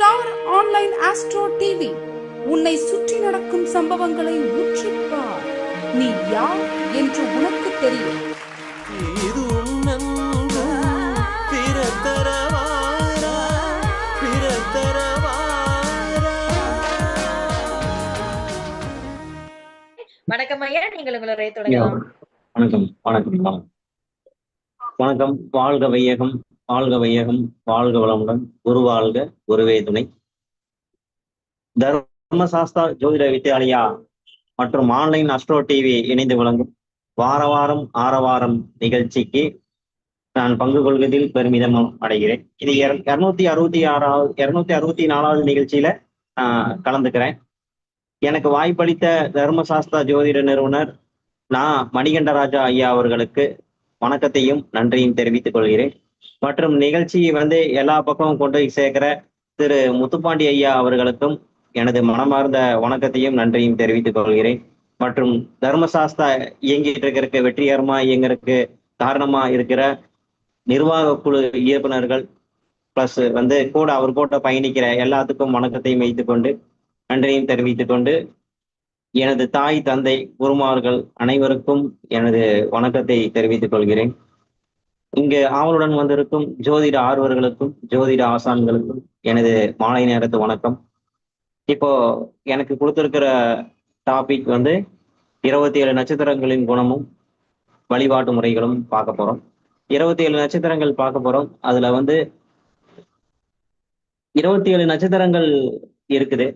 Star online astro TV உன்னை சுற்றி நடக்கும் சம்பவங்களை உற்றுப்பார். நீ யார் என்று உனக்கு தெரியும். வணக்கம் ஐயா, நீங்கள் உங்களுடைய தொடங்கலாம். வணக்கம் வணக்கம் வணக்கம். வாழ்க வையகம், வாழ்க வையகம், வாழ்க வளமுடன். குரு வாழ்க, குருவே துணை. தர்மசாஸ்திரா ஜோதிட வித்யாலயா மற்றும் ஆன்லைன் அஸ்ட்ரோ டிவி இணைந்து வழங்கும் வார வாரம் ஆரவாரம் நிகழ்ச்சிக்கு நான் பங்கு கொள்வதில் பெருமிதம் அடைகிறேன். இது 264வது நிகழ்ச்சியில கலந்துக்கிறேன். எனக்கு வாய்ப்பளித்த தர்மசாஸ்திரா ஜோதிட நிறுவனர் நான் மணிகண்டராஜா ஐயா அவர்களுக்கு வணக்கத்தையும் நன்றியும் தெரிவித்துக் கொள்கிறேன். மற்றும் நிகழ்ச்சியை எல்லா பக்கமும் கொண்டு சேர்க்கிற திரு முத்துப்பாண்டி ஐயா அவர்களுக்கும் எனது மனமார்ந்த வணக்கத்தையும் நன்றியும் தெரிவித்துக் கொள்கிறேன். மற்றும் தர்மசாஸ்திரா இயங்கிட்டு இருக்கிறதுக்கு, வெற்றிகரமா இயங்குறதுக்கு காரணமா இருக்கிற நிர்வாக குழு இயக்குநர்கள் பிளஸ் கூட அவர் கூட பயணிக்கிற எல்லாத்துக்கும் வணக்கத்தையும் வைத்துக் கொண்டு நன்றியும் தெரிவித்துக் கொண்டு, எனது தாய் தந்தை குருமார்கள் அனைவருக்கும் எனது வணக்கத்தை தெரிவித்துக் கொள்கிறேன். இங்கு ஆவலுடன் வந்திருக்கும் ஜோதிட ஆர்வர்களுக்கும் ஜோதிட ஆசான்களுக்கும் எனது மாலை நேரத்து வணக்கம். இப்போ எனக்கு கொடுத்திருக்கிற டாபிக் 27 நட்சத்திரங்களின் குணமும் வழிபாட்டு முறைகளும் பார்க்க போறோம். 27 நட்சத்திரங்கள் பார்க்க போறோம். அதுல 27 நட்சத்திரங்கள் இருக்குது.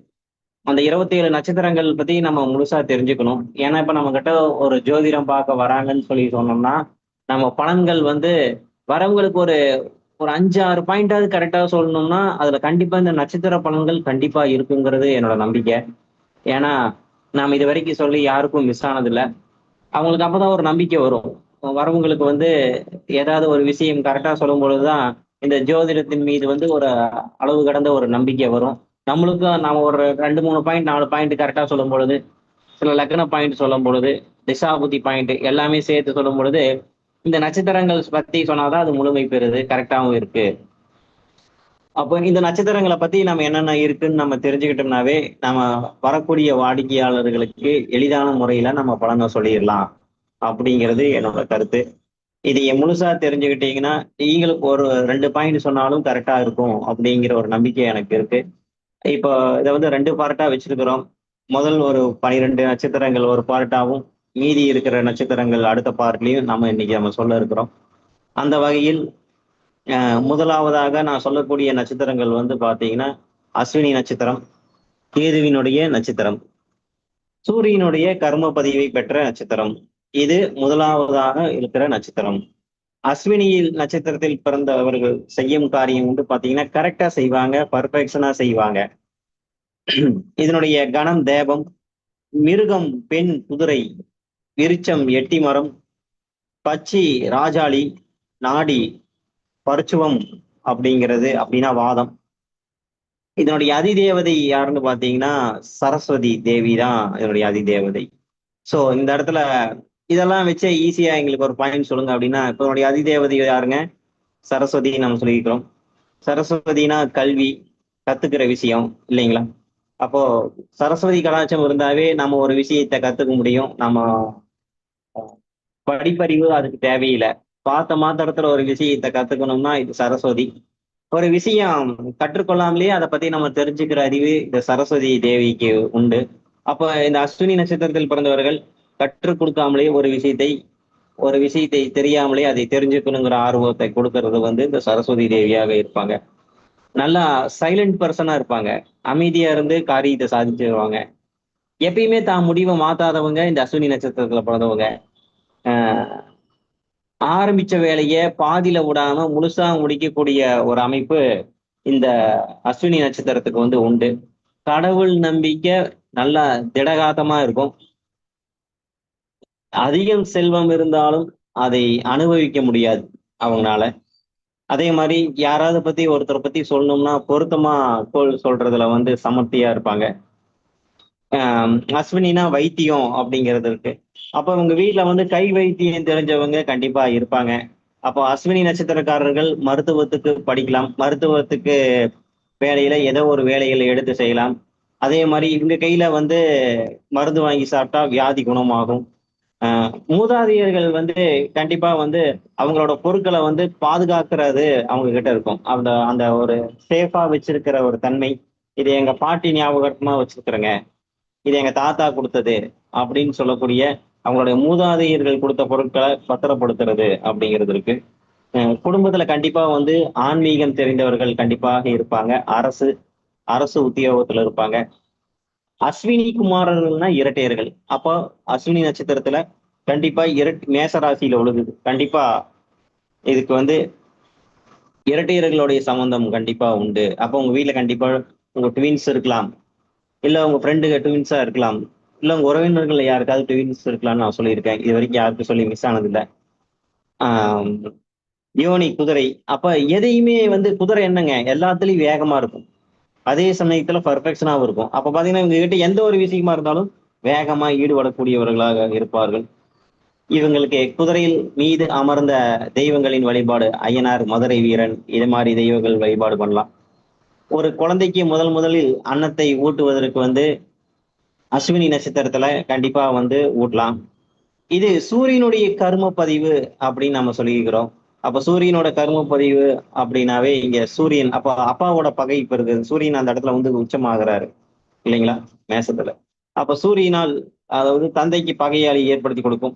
அந்த 27 நட்சத்திரங்கள் பத்தி நம்ம முழுசா தெரிஞ்சுக்கணும். ஏன்னா இப்ப நம்ம கிட்ட ஒரு ஜோதிடம் பார்க்க வராங்கன்னு சொல்லி சொன்னோம்னா, நம்ம பலன்கள் வரவங்களுக்கு ஒரு 5-6 பாயிண்டாவது கரெக்டா சொல்லணும்னா அதுல கண்டிப்பா இந்த நட்சத்திர பலன்கள் கண்டிப்பா இருக்குங்கிறது என்னோட நம்பிக்கை. ஏன்னா நாம் இது வரைக்கும் சொல்லி யாருக்கும் மிஸ் ஆனதில்லை. அவங்களுக்கு அப்பதான் ஒரு நம்பிக்கை வரும். வரவங்களுக்கு ஏதாவது ஒரு விஷயம் கரெக்டா சொல்லும் பொழுதுதான் இந்த ஜோதிடத்தின் மீது ஒரு அளவு கடந்த ஒரு நம்பிக்கை வரும். நம்மளுக்கும் நாம ஒரு 2-3 பாயிண்ட் 4 பாயிண்ட் கரெக்டா சொல்லும் பொழுது, சில லக்ன பாயிண்ட் சொல்லும் பொழுது, திசாபுத்தி பாயிண்ட் எல்லாமே சேர்த்து சொல்லும் பொழுது, இந்த நட்சத்திரங்கள் பத்தி சொன்னாதான் அது முழுமை பெறுது, கரெக்டாகவும் இருக்கு. அப்போ இந்த நட்சத்திரங்களை பத்தி நம்ம என்னென்ன இருக்குன்னு நம்ம தெரிஞ்சுக்கிட்டோம்னாவே நம்ம வரக்கூடிய வாடிக்கையாளர்களுக்கு எளிதான முறையில நம்ம பலனை சொல்லிடலாம் அப்படிங்கிறது என்னோட கருத்து. இது முழுசா தெரிஞ்சுக்கிட்டீங்கன்னா நீங்களுக்கு ஒரு 2 பாயிண்ட் சொன்னாலும் கரெக்டா இருக்கும் அப்படிங்கிற ஒரு நம்பிக்கை எனக்கு இருக்கு. இப்போ இதை 2 பார்ட்டா வச்சிருக்கிறோம். முதல் ஒரு 12 நட்சத்திரங்கள் ஒரு பார்ட்டாவும், மீதி இருக்கிற நட்சத்திரங்கள் அடுத்த பார்ட்லையும் நம்ம சொல்ல இருக்கிறோம். அந்த வகையில் முதலாவதாக நான் சொல்லக்கூடிய நட்சத்திரங்கள் பார்த்தீங்கன்னா அஸ்வினி நட்சத்திரம், கேதுவினுடைய நட்சத்திரம், சூரியனுடைய கர்ம பதிவை பெற்ற நட்சத்திரம். இது முதலாவதாக இருக்கிற நட்சத்திரம். அஸ்வினியில் நட்சத்திரத்தில் பிறந்தவர்கள் செய்யும் காரியம் பார்த்தீங்கன்னா கரெக்டா செய்வாங்க, பர்ஃபெக்ஷனா செய்வாங்க. இதனுடைய கணம் தேவம், மிருகம் பெண் குதிரை, விருச்சம் எட்டி மரம், பச்சி ராஜாளி, நாடி பரிச்சுவம் அப்படிங்கிறது அப்படின்னா வாதம். இதனுடைய அதிதேவதை யாருன்னு பார்த்தீங்கன்னா சரஸ்வதி தேவி தான் இதனுடைய அதிதேவதை. ஸோ இந்த இடத்துல இதெல்லாம் வச்சே ஈஸியா எங்களுக்கு ஒரு பாயிண்ட் சொல்லுங்க அப்படின்னா, இப்போ இதனுடைய அதிதேவதை யாருங்க? சரஸ்வதி நம்ம சொல்லியிருக்கிறோம். சரஸ்வதினா கல்வி, கத்துக்கிற விஷயம் இல்லைங்களா? அப்போ சரஸ்வதி கலாச்சாரம் இருந்தாவே நம்ம ஒரு விஷயத்தை கத்துக்க முடியும். நம்ம படிப்பறிவு அதுக்கு தேவையில்லை. பார்த்த மாத்திரத்துல ஒரு விஷயத்தை கத்துக்கணும்னா இது சரஸ்வதி. ஒரு விஷயம் கற்றுக்கொள்ளாமலேயே அதை பத்தி நம்ம தெரிஞ்சுக்கிற அறிவு இந்த சரஸ்வதி தேவிக்கு உண்டு. அப்போ இந்த அஸ்வினி நட்சத்திரத்தில் பிறந்தவர்கள் கற்றுக் கொடுக்காமலே ஒரு விஷயத்தை தெரியாமலே அதை தெரிஞ்சுக்கணுங்கிற ஆர்வத்தை கொடுக்கறது இந்த சரஸ்வதி தேவியாக இருப்பாங்க. நல்லா சைலண்ட் பர்சனா இருப்பாங்க. அமைதியா இருந்து காரியத்தை சாதிச்சிருவாங்க. எப்பயுமே தான் முடிவை மாத்தாதவங்க இந்த அஸ்வினி நட்சத்திரத்துல பிறந்தவங்க. ஆரம்பிச்ச வேலையை பாதியில விடாம முழுசா முடிக்கக்கூடிய ஒரு அமைப்பு இந்த அஸ்வினி நட்சத்திரத்துக்கு உண்டு. கடவுள் நம்பிக்கை நல்லா திடகாத்தமா இருக்கும். அதிகம் செல்வம் இருந்தாலும் அதை அனுபவிக்க முடியாது அவங்களால. அதே மாதிரி யாராவது பத்தி ஒருத்தரை பத்தி சொல்லணும்னா பொருத்தமா சொல்றதுல சமர்த்தியா இருப்பாங்க. அஸ்வினினா வைத்தியம் அப்படிங்கிறது இருக்கு. அப்ப உங்க வீட்டுல கை வைத்தியம் தெரிஞ்சவங்க கண்டிப்பா இருப்பாங்க. அப்போ அஸ்வினி நட்சத்திரக்காரர்கள் மருத்துவத்துக்கு படிக்கலாம். மருத்துவத்துக்கு வேலையில ஏதோ ஒரு வேலைகளை எடுத்து செய்யலாம். அதே மாதிரி இவங்க கையில வந்து மருந்து வாங்கி சாப்பிட்டா வியாதி குணமாகும். மூதாதையர்கள் வந்து கண்டிப்பா வந்து அவங்களோட பொருட்களை வந்து பாதுகாக்கிறது அவங்க கிட்ட இருக்கும். அந்த அந்த ஒரு சேஃபா வச்சிருக்கிற ஒரு தன்மை. இது எங்க பாட்டி ஞாபகமா வச்சிருக்கிறேங்க, இது எங்க தாத்தா கொடுத்தது அப்படின்னு சொல்லக்கூடிய அவங்களுடைய மூதாதையர்கள் கொடுத்த பொருட்களை பத்திரப்படுத்துறது அப்படிங்கிறது இருக்கு. குடும்பத்துல கண்டிப்பா வந்து ஆன்மீகம் தெரிந்தவர்கள் கண்டிப்பாக இருப்பாங்க. அரசு அரசு உத்தியோகத்துல இருப்பாங்க. அஸ்வினி குமாரர்கள்னா இரட்டையர்கள். அப்போ அஸ்வினி நட்சத்திரத்துல கண்டிப்பா மேச ராசியில விழுகுது. கண்டிப்பா இதுக்கு வந்து இரட்டையர்களுடைய சம்பந்தம் கண்டிப்பா உண்டு. அப்போ உங்க வீட்ல கண்டிப்பா உங்க ட்வின்ஸ் இருக்கலாம். இல்ல உங்க ஃப்ரெண்டுங்க ட்வின்ஸா இருக்கலாம். இல்ல உங்க உறவினர்கள் யாருக்காவது ட்வின்ஸ் இருக்கலாம்னு நான் சொல்லியிருக்கேன். இது வரைக்கும் யாருக்கும் சொல்லி மிஸ் ஆனதில்ல. ஆஹ் யோனி குதிரை. அப்ப எதையுமே வந்து குதிரை என்னங்க எல்லாத்துலயும் வேகமா இருக்கும். அதே சமயத்துல பர்ஃபெக்ஷனாவும் இருக்கும். அப்ப பாத்தீங்கன்னா இவங்க கிட்ட எந்த ஒரு விஷயமா இருந்தாலும் வேகமா ஈடுபடக்கூடியவர்களாக இருப்பார்கள். இவங்களுக்கு குதிரையில் மீது அமர்ந்த தெய்வங்களின் வழிபாடு, அய்யனார், மதுரை வீரன், இது மாதிரி தெய்வங்கள் வழிபாடு பண்ணலாம். ஒரு குழந்தைக்கு முதலில் அன்னத்தை ஊட்டுவதற்கு வந்து அஸ்வினி நட்சத்திரத்துல கண்டிப்பா வந்து ஊட்டலாம். இது சூரியனுடைய கர்ம பதிவு அப்படின்னு நம்ம சொல்லியிருக்கிறோம். அப்ப சூரியனோட கர்ம பதிவு அப்படின்னாவே இங்க சூரியன் அப்ப அப்பாவோட பகை இப்ப இருக்கு. சூரியன் அந்த இடத்துல வந்து உச்சமாகிறாரு இல்லைங்களா, மேசத்துல. அப்ப சூரியனால் அதாவது தந்தைக்கு பகையாளி ஏற்படுத்தி கொடுக்கும்.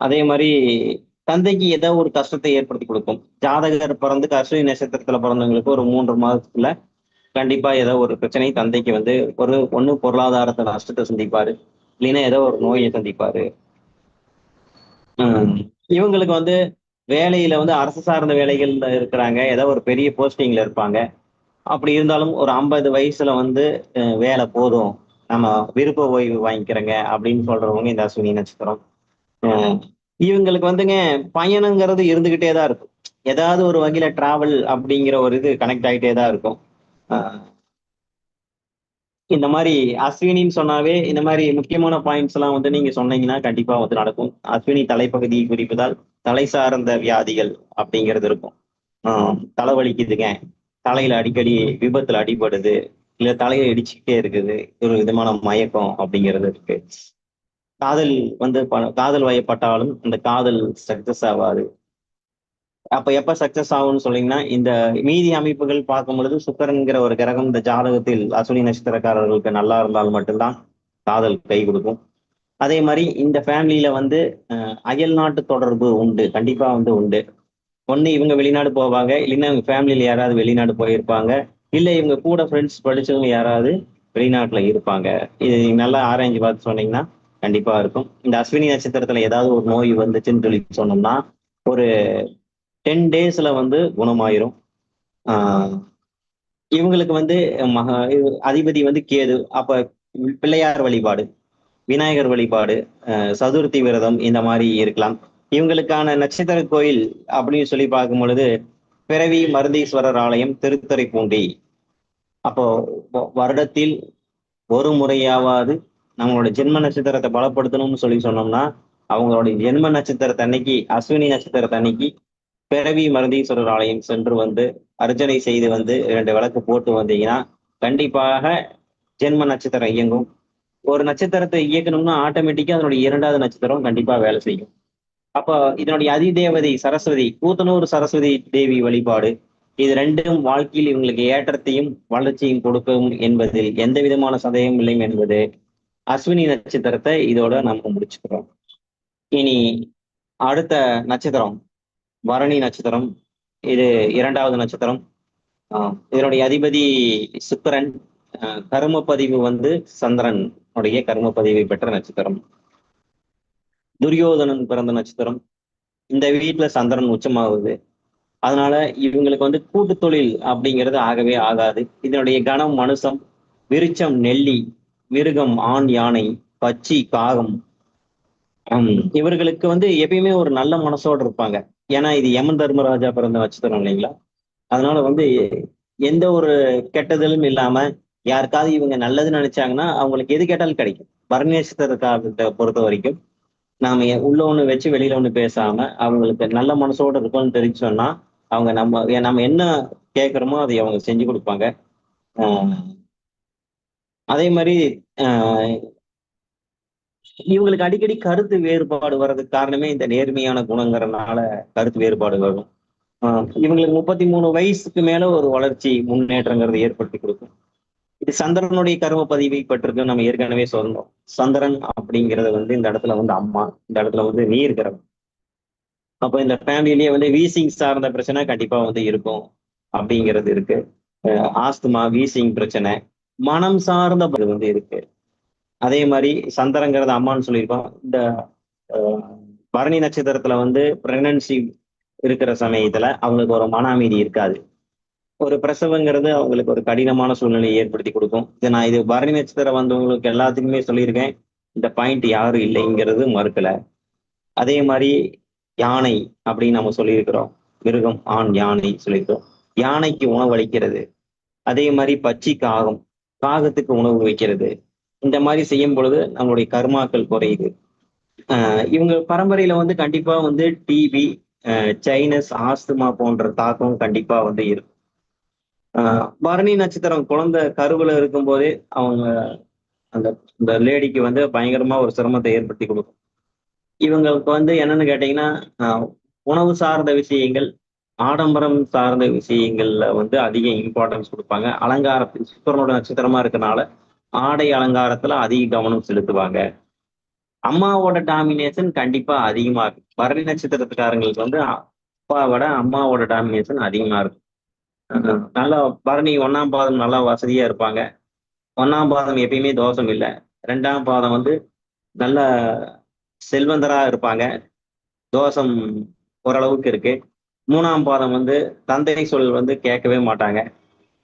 அதே மாதிரி தந்தைக்கு ஏதோ ஒரு கஷ்டத்தை ஏற்படுத்தி கொடுக்கும். ஜாதகர் பிறந்து அஸ்வினி நட்சத்திரத்துல பிறந்தவங்களுக்கு ஒரு 3 மாதத்துல கண்டிப்பா ஏதோ ஒரு பிரச்சனை தந்தைக்கு வந்து ஒண்ணு பொருளாதாரத்தை நஷ்டத்தை சந்திப்பாரு, இல்லைன்னா ஏதோ ஒரு நோயை சந்திப்பாரு. ஹம் இவங்களுக்கு வந்து வேலையில வந்து அரசு சார்ந்த வேலைகள்ல இருக்கிறாங்க, ஏதோ ஒரு பெரிய போஸ்டிங்ல இருப்பாங்க. அப்படி இருந்தாலும் ஒரு 50 வயசுல வந்து வேலை போதும், நம்ம விருப்ப ஓய்வு வாங்கிக்கிறேங்க அப்படின்னு சொல்றவங்க இந்த அஸ்வினி நட்சத்திரம். அஹ் இவங்களுக்கு வந்துங்க பயணங்கிறது இருந்துகிட்டே தான் இருக்கும். ஏதாவது ஒரு வகையில டிராவல் அப்படிங்கிற ஒரு இது கனெக்ட் ஆகிட்டே தான் இருக்கும். அஹ் இந்த மாதிரி அஸ்வினின்னு சொன்னாவே இந்த மாதிரி முக்கியமான பாயிண்ட்ஸ் எல்லாம் வந்து நீங்க சொன்னீங்கன்னா கண்டிப்பா வந்து நடக்கும். அஸ்வினி தலைப்பகுதியை குறிப்பதால் தலை சார்ந்த வியாதிகள் அப்படிங்கிறது இருக்கும். தலைவலிக்குதுங்க, தலையில அடிக்கடி விபத்துல அடிபடுது, இல்ல தலையை இடிச்சுக்கிட்டே இருக்குது, ஒரு விதமான மயக்கம் அப்படிங்கிறது இருக்கு. காதல் வந்து காதல் வயப்பட்டாலும் அந்த காதல் சக்சஸ் ஆகாது. அப்ப எப்ப சக்சஸ் ஆகும்னு சொன்னீங்கன்னா இந்த மீதி அமைப்புகள் பார்க்கும் பொழுது சுக்கிரன்கிற ஒரு கிரகம் இந்த ஜாதகத்தில் அஸ்வினி நட்சத்திரக்காரர்களுக்கு நல்லா இருந்தால் மட்டும்தான் காதல் கை கொடுக்கும். அதே மாதிரி இந்த ஃபேமிலியில வந்து அயல் நாட்டு தொடர்பு உண்டு, கண்டிப்பா வந்து உண்டு. ஒண்ணு இவங்க வெளிநாடு போவாங்க, இல்லைன்னா இவங்க ஃபேமிலியில யாராவது வெளிநாடு போயிருப்பாங்க, இல்ல இவங்க கூட ஃப்ரெண்ட்ஸ் படிச்சவங்க யாராவது வெளிநாட்டுல இருப்பாங்க. இது நல்லா ஆராய்ஞ்சு பார்த்து சொன்னீங்கன்னா கண்டிப்பா இருக்கும். இந்த அஸ்வினி நட்சத்திரத்துல ஏதாவது ஒரு நோய் வந்துச்சுன்னு சொல்லி சொன்னோம்னா ஒரு 10 டேஸ்ல வந்து குணமாயிரும். ஆஹ் இவங்களுக்கு வந்து அதிபதி வந்து கேது. அப்ப பிள்ளையார் வழிபாடு, விநாயகர் வழிபாடு, சதுர்த்தி விரதம் இந்த மாதிரி இருக்கலாம். இவங்களுக்கான நட்சத்திர கோயில் அப்படின்னு சொல்லி பார்க்கும் பொழுது பிறவி மருந்தீஸ்வரர் ஆலயம், திருத்துறைப்பூண்டி. அப்போ வருடத்தில் ஒரு முறையாவது நம்மளோட ஜென்ம நட்சத்திரத்தை பலப்படுத்தணும்னு சொல்லி சொன்னோம்னா அவங்களுடைய ஜென்ம நட்சத்திரத்தன்னைக்கு அஸ்வினி நட்சத்திரத்தன்னைக்கு பிறவி மருந்தீஸ்வரர் ஆலயம் சென்று வந்து அர்ச்சனை செய்து வந்து 2 விளக்கு போட்டு வந்தீங்கன்னா கண்டிப்பாக ஜென்ம நட்சத்திரம் இயங்கும். ஒரு நட்சத்திரத்தை இயக்கணும்னா ஆட்டோமேட்டிக்கா அதனுடைய 2வது நட்சத்திரம் கண்டிப்பா வேலை செய்யும். அப்ப இதனுடைய அதிதேவதை சரஸ்வதி, கூத்தனூர் சரஸ்வதி தேவி வழிபாடு, இது ரெண்டும் வாழ்க்கையில் இவங்களுக்கு ஏற்றத்தையும் வளர்ச்சியும் கொடுக்கும் என்பதில் எந்த விதமான சந்தேகமும் இல்லை என்பது அஸ்வினி நட்சத்திரத்தை இதோட நம்ம முடிச்சுக்கிறோம். இனி அடுத்த நட்சத்திரம் பரணி நட்சத்திரம். இது 2வது நட்சத்திரம். இதனுடைய அதிபதி சுக்கிரன். கர்ம பதிவு வந்து சந்திரன் உடைய கர்ம பதிவை பெற்ற நட்சத்திரம். துரியோதனன் பிறந்த நட்சத்திரம். இந்த வீட்டுல சந்திரன் உச்சமாகுது. அதனால இவங்களுக்கு வந்து கூட்டு தொழில் அப்படிங்கிறது ஆகவே ஆகாது. இதனுடைய கணம் மனுஷம், விருச்சம் நெல்லி, மிருகம் ஆண் யானை, பச்சி காகம். இவர்களுக்கு வந்து எப்பயுமே ஒரு நல்ல மனசோடு இருப்பாங்க. ஏன்னா இது யமன் தர்மராஜா பிறந்த நட்சத்திரம் இல்லைங்களா. அதனால வந்து எந்த ஒரு கெட்டதிலும் இல்லாம யாருக்காவது இவங்க நல்லது நினைச்சாங்கன்னா அவங்களுக்கு எது கேட்டாலும் கிடைக்கும். பரணி நட்சத்திரத்தை பொறுத்த வரைக்கும் நாம உள்ள ஒண்ணு வச்சு வெளியில ஒண்ணு பேசாம அவங்களுக்கு நல்ல மனசோட இருக்கும்னு தெரிஞ்சு சொன்னா அவங்க நம்ம என்ன கேட்கறோமோ அதை அவங்க செஞ்சு கொடுப்பாங்க. ஆஹ் அதே மாதிரி ஆஹ் இவங்களுக்கு அடிக்கடி கருத்து வேறுபாடு வர்றதுக்கு காரணமே இந்த நேர்மையான குணங்கிறனால கருத்து வேறுபாடு வரும். இவங்களுக்கு 33 வயசுக்கு மேல ஒரு வளர்ச்சி முன்னேற்றங்கிறது ஏற்படுத்தி கொடுக்கும். இது சந்திரனுடைய கர்ம பதிவை பற்றிருக்கு நம்ம ஏற்கனவே சொன்னோம். சந்திரன் அப்படிங்கிறது வந்து இந்த இடத்துல வந்து அம்மா, இந்த இடத்துல வந்து நீர் கிரகம். அப்போ இந்த ஃபேமிலிலேயே வந்து வீசிங் சார்ந்த பிரச்சனை கண்டிப்பா வந்து இருக்கும் அப்படிங்கிறது இருக்கு. ஆஸ்துமா, வீசிங் பிரச்சனை, மனம் சார்ந்த வந்து இருக்கு. அதே மாதிரி சந்திரங்கிறது அம்மான்னு சொல்லியிருக்கோம். இந்த பரணி நட்சத்திரத்துல வந்து பிரெக்னன்சி இருக்கிற சமயத்துல அவங்களுக்கு ஒரு மன அமைதி இருக்காது. ஒரு பிரசவங்கிறது அவங்களுக்கு ஒரு கடினமான சூழ்நிலையை ஏற்படுத்தி கொடுக்கும். இது பரணி நட்சத்திரம் வந்தவங்களுக்கு எல்லாத்துக்குமே சொல்லியிருக்கேன். இந்த பாயிண்ட் யாரும் இல்லைங்கிறது மறுக்கல. அதே மாதிரி யானை அப்படின்னு நம்ம சொல்லியிருக்கிறோம். மிருகம், ஆண் யானை சொல்லியிருக்கிறோம். யானைக்கு உணவு அளிக்கிறது. அதே மாதிரி பச்சி காகம், காகத்துக்கு உணவு வைக்கிறது. இந்த மாதிரி செய்யும் பொழுது நம்மளுடைய கர்மாக்கள் குறையுது. இவங்க பரம்பரையில வந்து கண்டிப்பா வந்து டிபி, சைனஸ், ஆஸ்துமா போன்ற தாக்கம் கண்டிப்பா வந்து இருக்கும். பரணி நட்சத்திரம் குழந்தை கருவுல இருக்கும் போதே அவங்க அந்த இந்த லேடிக்கு வந்து பயங்கரமா ஒரு சிரமத்தை ஏற்படுத்தி கொடுக்கும். இவங்களுக்கு வந்து என்னன்னு கேட்டீங்கன்னா, உணவு சார்ந்த விஷயங்கள், ஆடம்பரம் சார்ந்த விஷயங்கள்ல வந்து அதிக இம்பார்ட்டன்ஸ் கொடுப்பாங்க. அலங்காரத்தில் சுக்கரனோட நட்சத்திரமா இருக்கனால ஆடை அலங்காரத்துல அதிக கவனம் செலுத்துவாங்க. அம்மாவோட டாமினேஷன் கண்டிப்பா அதிகமா இருக்கு. பரணி நட்சத்திரத்துக்காரங்களுக்கு வந்து அப்பாவோட அம்மாவோட டாமினேஷன் அதிகமா இருக்கும். நல்லா பரணி 1ஆம் பாதம் நல்லா வசதியா இருப்பாங்க. 1ஆம் பாதம் எப்பயுமே தோஷம் இல்லை. 2ஆம் பாதம் வந்து நல்ல செல்வந்தரா இருப்பாங்க. தோஷம் ஓரளவுக்கு இருக்கு. 3ஆம் பாதம் வந்து தந்தை சொல் வந்து கேட்கவே மாட்டாங்க.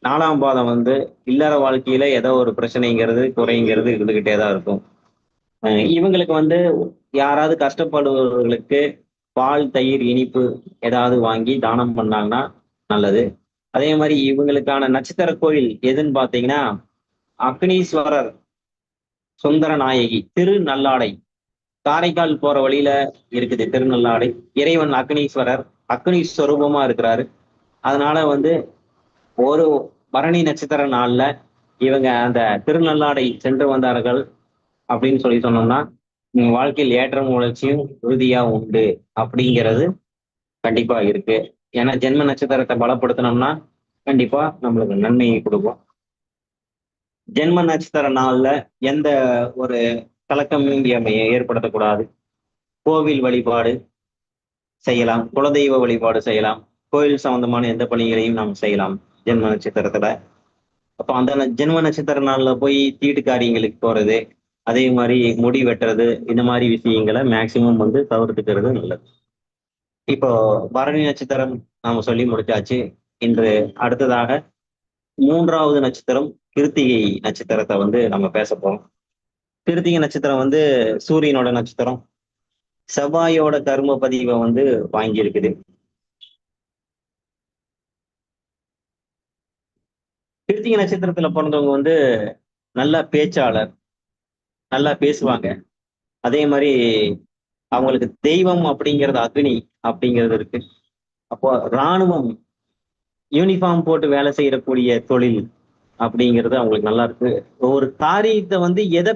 4ஆம் பாதம் வந்து இல்லற வாழ்க்கையில ஏதோ ஒரு பிரச்சனைங்கிறது குறைங்கிறது இருந்துகிட்டே தான் இருக்கும். இவங்களுக்கு வந்து யாராவது கஷ்டப்படுபவர்களுக்கு பால், தயிர், இனிப்பு ஏதாவது வாங்கி தானம் பண்ணாங்கன்னா நல்லது. அதே மாதிரி இவங்களுக்கான நட்சத்திர கோயில் எதுன்னு பார்த்தீங்கன்னா, அக்னீஸ்வரர் சுந்தர நாயகி திருநள்ளாடை, காரைக்கால் போற வழியில இருக்குது திருநள்ளாடை. இறைவன் அக்னீஸ்வரர் அக்னி ஸ்வரூபமா இருக்கிறாரு. அதனால வந்து ஒரு பரணி நட்சத்திர நாள்ல இவங்க அந்த திருநள்ளாடை சென்று வந்தார்கள் அப்படின்னு சொல்லி சொன்னோம்னா உங்க வாழ்க்கையில் ஏற்றம் வளர்ச்சியும் உறுதியா உண்டு அப்படிங்கிறது கண்டிப்பா இருக்கு. ஏன்னா ஜென்ம நட்சத்திரத்தை பலப்படுத்தினோம்னா கண்டிப்பா நம்மளுக்கு நன்மையை கொடுக்கும். ஜென்ம நட்சத்திர நாள்ல எந்த ஒரு கலக்கமும் ஏற்படுத்தக்கூடாது. கோவில் வழிபாடு செய்யலாம், குலதெய்வ வழிபாடு செய்யலாம், கோயில் சம்பந்தமான எந்த பணிகளையும் நாம் செய்யலாம் ஜென்ம நட்சத்திரத்துல. அப்போ அந்த ஜென்ம நட்சத்திர நாள்ல போய் தீட்டு காரியங்களுக்கு போறது, அதே மாதிரி முடி வெட்டுறது, இந்த மாதிரி விஷயங்களை மேக்சிமம் வந்து தவிர்த்துக்கிறது நல்லது. இப்போ பரணி நட்சத்திரம் நாம சொல்லி முடிச்சாச்சு. இன்று அடுத்ததாக 3வது நட்சத்திரம் கிருத்திகை நட்சத்திரத்தை வந்து நம்ம பேச போறோம். கிருத்திகை நட்சத்திரம் வந்து சூரியனோட நட்சத்திரம். செவ்வாயோட கர்ம பதிவை வந்து வாங்கி இருக்குது. கிருத்திகை நட்சத்திரத்துல பிறந்தவங்க வந்து நல்ல பேச்சாளர், நல்லா பேசுவாங்க. அதே மாதிரி அவங்களுக்கு தெய்வம் அப்படிங்கிறது அக்னி அப்படிங்கிறது இருக்கு. அப்போ இராணுவம் யூனிஃபார்ம் போட்டு வேலை செய்யக்கூடிய தொழில் அப்படிங்கிறது அவங்களுக்கு நல்லா இருக்கு. ஒரு காரியத்தை வந்து எதை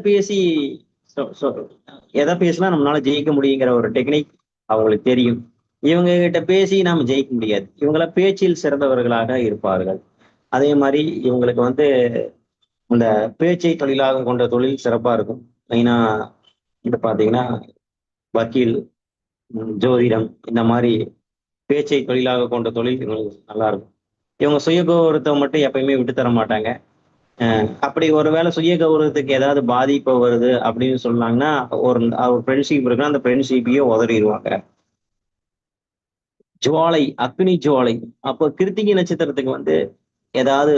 பேசினா நம்மளால ஜெயிக்க முடியுங்கிற ஒரு டெக்னிக் அவங்களுக்கு தெரியும். இவங்க கிட்ட பேசி நாம ஜெயிக்க முடியாது. இவங்கள பேச்சில் சிறந்தவர்களாக இருப்பார்கள். அதே மாதிரி இவங்களுக்கு வந்து இந்த பேச்சை தொழிலாக கொண்ட தொழில் சிறப்பா இருக்கும். மெயினா இது பாத்தீங்கன்னா வக்கீல், ஜோதிடம், இந்த மாதிரி பேச்சை தொழிலாக கொண்ட தொழில் இவங்களுக்கு நல்லா இருக்கும். இவங்க சுய கௌரவத்தை மட்டும் எப்பயுமே விட்டு தர மாட்டாங்க. அப்படி ஒருவேளை சுய கௌரவத்துக்கு ஏதாவது பாதிப்பு வருது அப்படின்னு சொன்னாங்கன்னா ஒரு ஃப்ரெண்ட்ஷிப் இருக்குன்னா அந்த ஃப்ரெண்ட்ஷிப்பையும் உதறிடுவாங்க. ஜுவாலை, அக்னி ஜுவாலை. அப்போ கிருத்திகை நட்சத்திரத்துக்கு வந்து ஏதாவது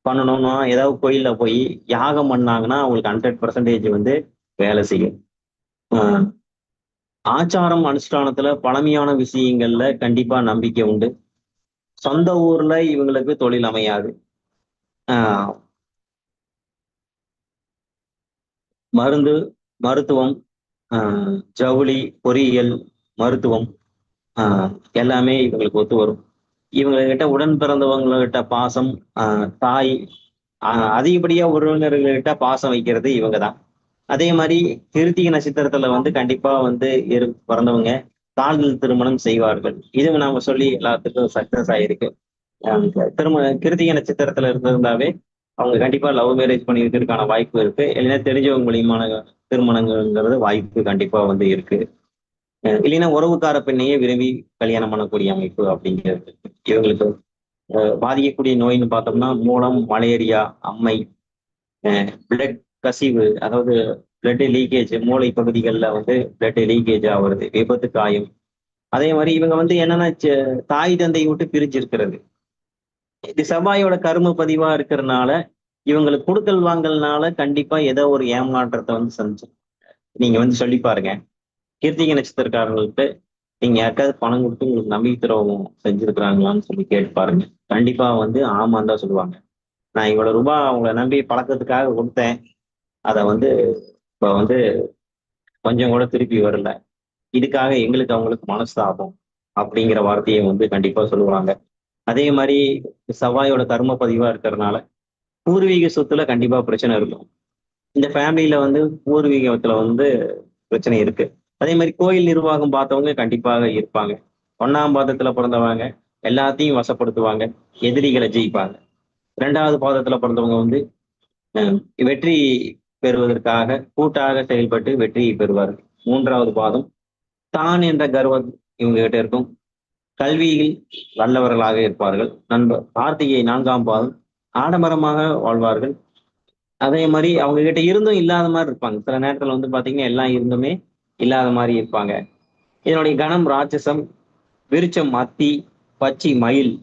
பண்ணணும்னா ஏதாவது கோயில்ல போய் யாகம் பண்ணாங்கன்னா அவங்களுக்கு 100% வந்து வேலை செய்யும். ஆச்சாரம் அனுஷ்டானத்துல பழமையான விஷயங்கள்ல கண்டிப்பா நம்பிக்கை உண்டு. சொந்த ஊர்ல இவங்களுக்கு தொழில் அமையாது. மருந்து, மருத்துவம், ஜவுளி, பொறியியல், மருத்துவம் எல்லாமே இவங்களுக்கு ஒத்து வரும். இவங்ககிட்ட உடன் பிறந்தவங்ககிட்ட பாசம், தாய், அதிகப்படியா உறவினர்கள்கிட்ட பாசம் வைக்கிறது இவங்க தான். அதே மாதிரி கிருத்திகை நட்சத்திரத்துல வந்து கண்டிப்பா வந்து பிறந்தவங்க காதல் திருமணம் செய்வார்கள். இதுவும் நாம சொல்லி எல்லாத்துக்கும் சக்சஸ் ஆயிருக்கு. கிருத்திகை நட்சத்திரத்துல இருந்திருந்தாவே அவங்க கண்டிப்பா லவ் மேரேஜ் பண்ணிருக்கிறதுக்கான வாய்ப்பு இருக்கு. இல்லைன்னா தெரிஞ்சவங்க மூலியமான திருமணங்கிறது வாய்ப்பு கண்டிப்பா வந்து இருக்கு. இல்லைன்னா உறவுக்கார பெண்ணையே விரும்பி கல்யாணம் பண்ணக்கூடிய அமைப்பு அப்படிங்கிறது இவங்களுக்கு. பாதிக்கக்கூடிய நோய்னு பார்த்தோம்னா மூலம், மலேரியா, அம்மை, பிளட் கசிவு, அதாவது பிளட் லீக்கேஜ், மூளை பகுதிகளில் வந்து பிளட் லீக்கேஜ் ஆகுறது, விபத்து காயம். அதே மாதிரி இவங்க வந்து என்னன்னா தாய் தந்தையை விட்டு பிரிஞ்சு இருக்கிறது. இது செவ்வாயோட கரும பதிவா இருக்கிறதுனால இவங்களுக்கு கொடுக்கல் வாங்கல்னால கண்டிப்பா ஏதோ ஒரு ஏமாற்றத்தை வந்து சந்திச்சு நீங்க வந்து சொல்லி பாருங்க. கிருத்திகை நட்சத்திரக்காரங்களுக்கு நீங்க யாருக்காவது பணம் கொடுத்து உங்களுக்கு நம்பிக்கை துரோகம் செஞ்சிருக்கிறாங்களான்னு சொல்லி கேட்டு பாருங்க. கண்டிப்பா வந்து ஆமான்னு தான் சொல்லுவாங்க. நான் இவ்வளவு ரூபாய் அவங்கள நம்பி பழக்கத்துக்காக கொடுத்தேன், அதை வந்து இப்ப வந்து கொஞ்சம் கூட திருப்பி வரல, இதுக்காக எங்களுக்கு அவங்களுக்கு மனஸ்தாபம் அப்படிங்கிற வார்த்தையை வந்து கண்டிப்பா சொல்லுவாங்க. அதே மாதிரி செவ்வாயோட கர்ம பதிவா இருக்கிறதுனால பூர்வீக சொத்துல கண்டிப்பா பிரச்சனை இருக்கும். இந்த ஃபேமிலியில வந்து பூர்வீகத்துல வந்து பிரச்சனை இருக்கு. அதே மாதிரி கோயில் நிர்வாகம் பார்த்தவங்க கண்டிப்பாக இருப்பாங்க. ஒன்னாம் பாதத்துல பிறந்தவங்க எல்லாத்தையும் வசப்படுத்துவாங்க, எதிரிகளை ஜெயிப்பாங்க. இரண்டாவது பாதத்துல பிறந்தவங்க வந்து வெற்றி பெறுவதற்காக கூட்டாக செயல்பட்டு வெற்றியை பெறுவார்கள். மூன்றாவது பாதம் தான் என்ற கர்வம் இவங்க கிட்ட இருக்கும். கல்வியில் வல்லவர்களாக இருப்பார்கள். கார்த்திகை நான்காம் பாதம் ஆடம்பரமாக வாழ்வார்கள். அதே மாதிரி அவங்க கிட்ட இருந்தும் இல்லாத மாதிரி இருப்பாங்க. சில நேரத்துல வந்து பாத்தீங்கன்னா எல்லாம் இருந்துமே இல்லாத மாதிரி இருப்பாங்க. இதனுடைய கணம் ராட்சசம், விருச்சம் அத்தி, பச்சி மயில்,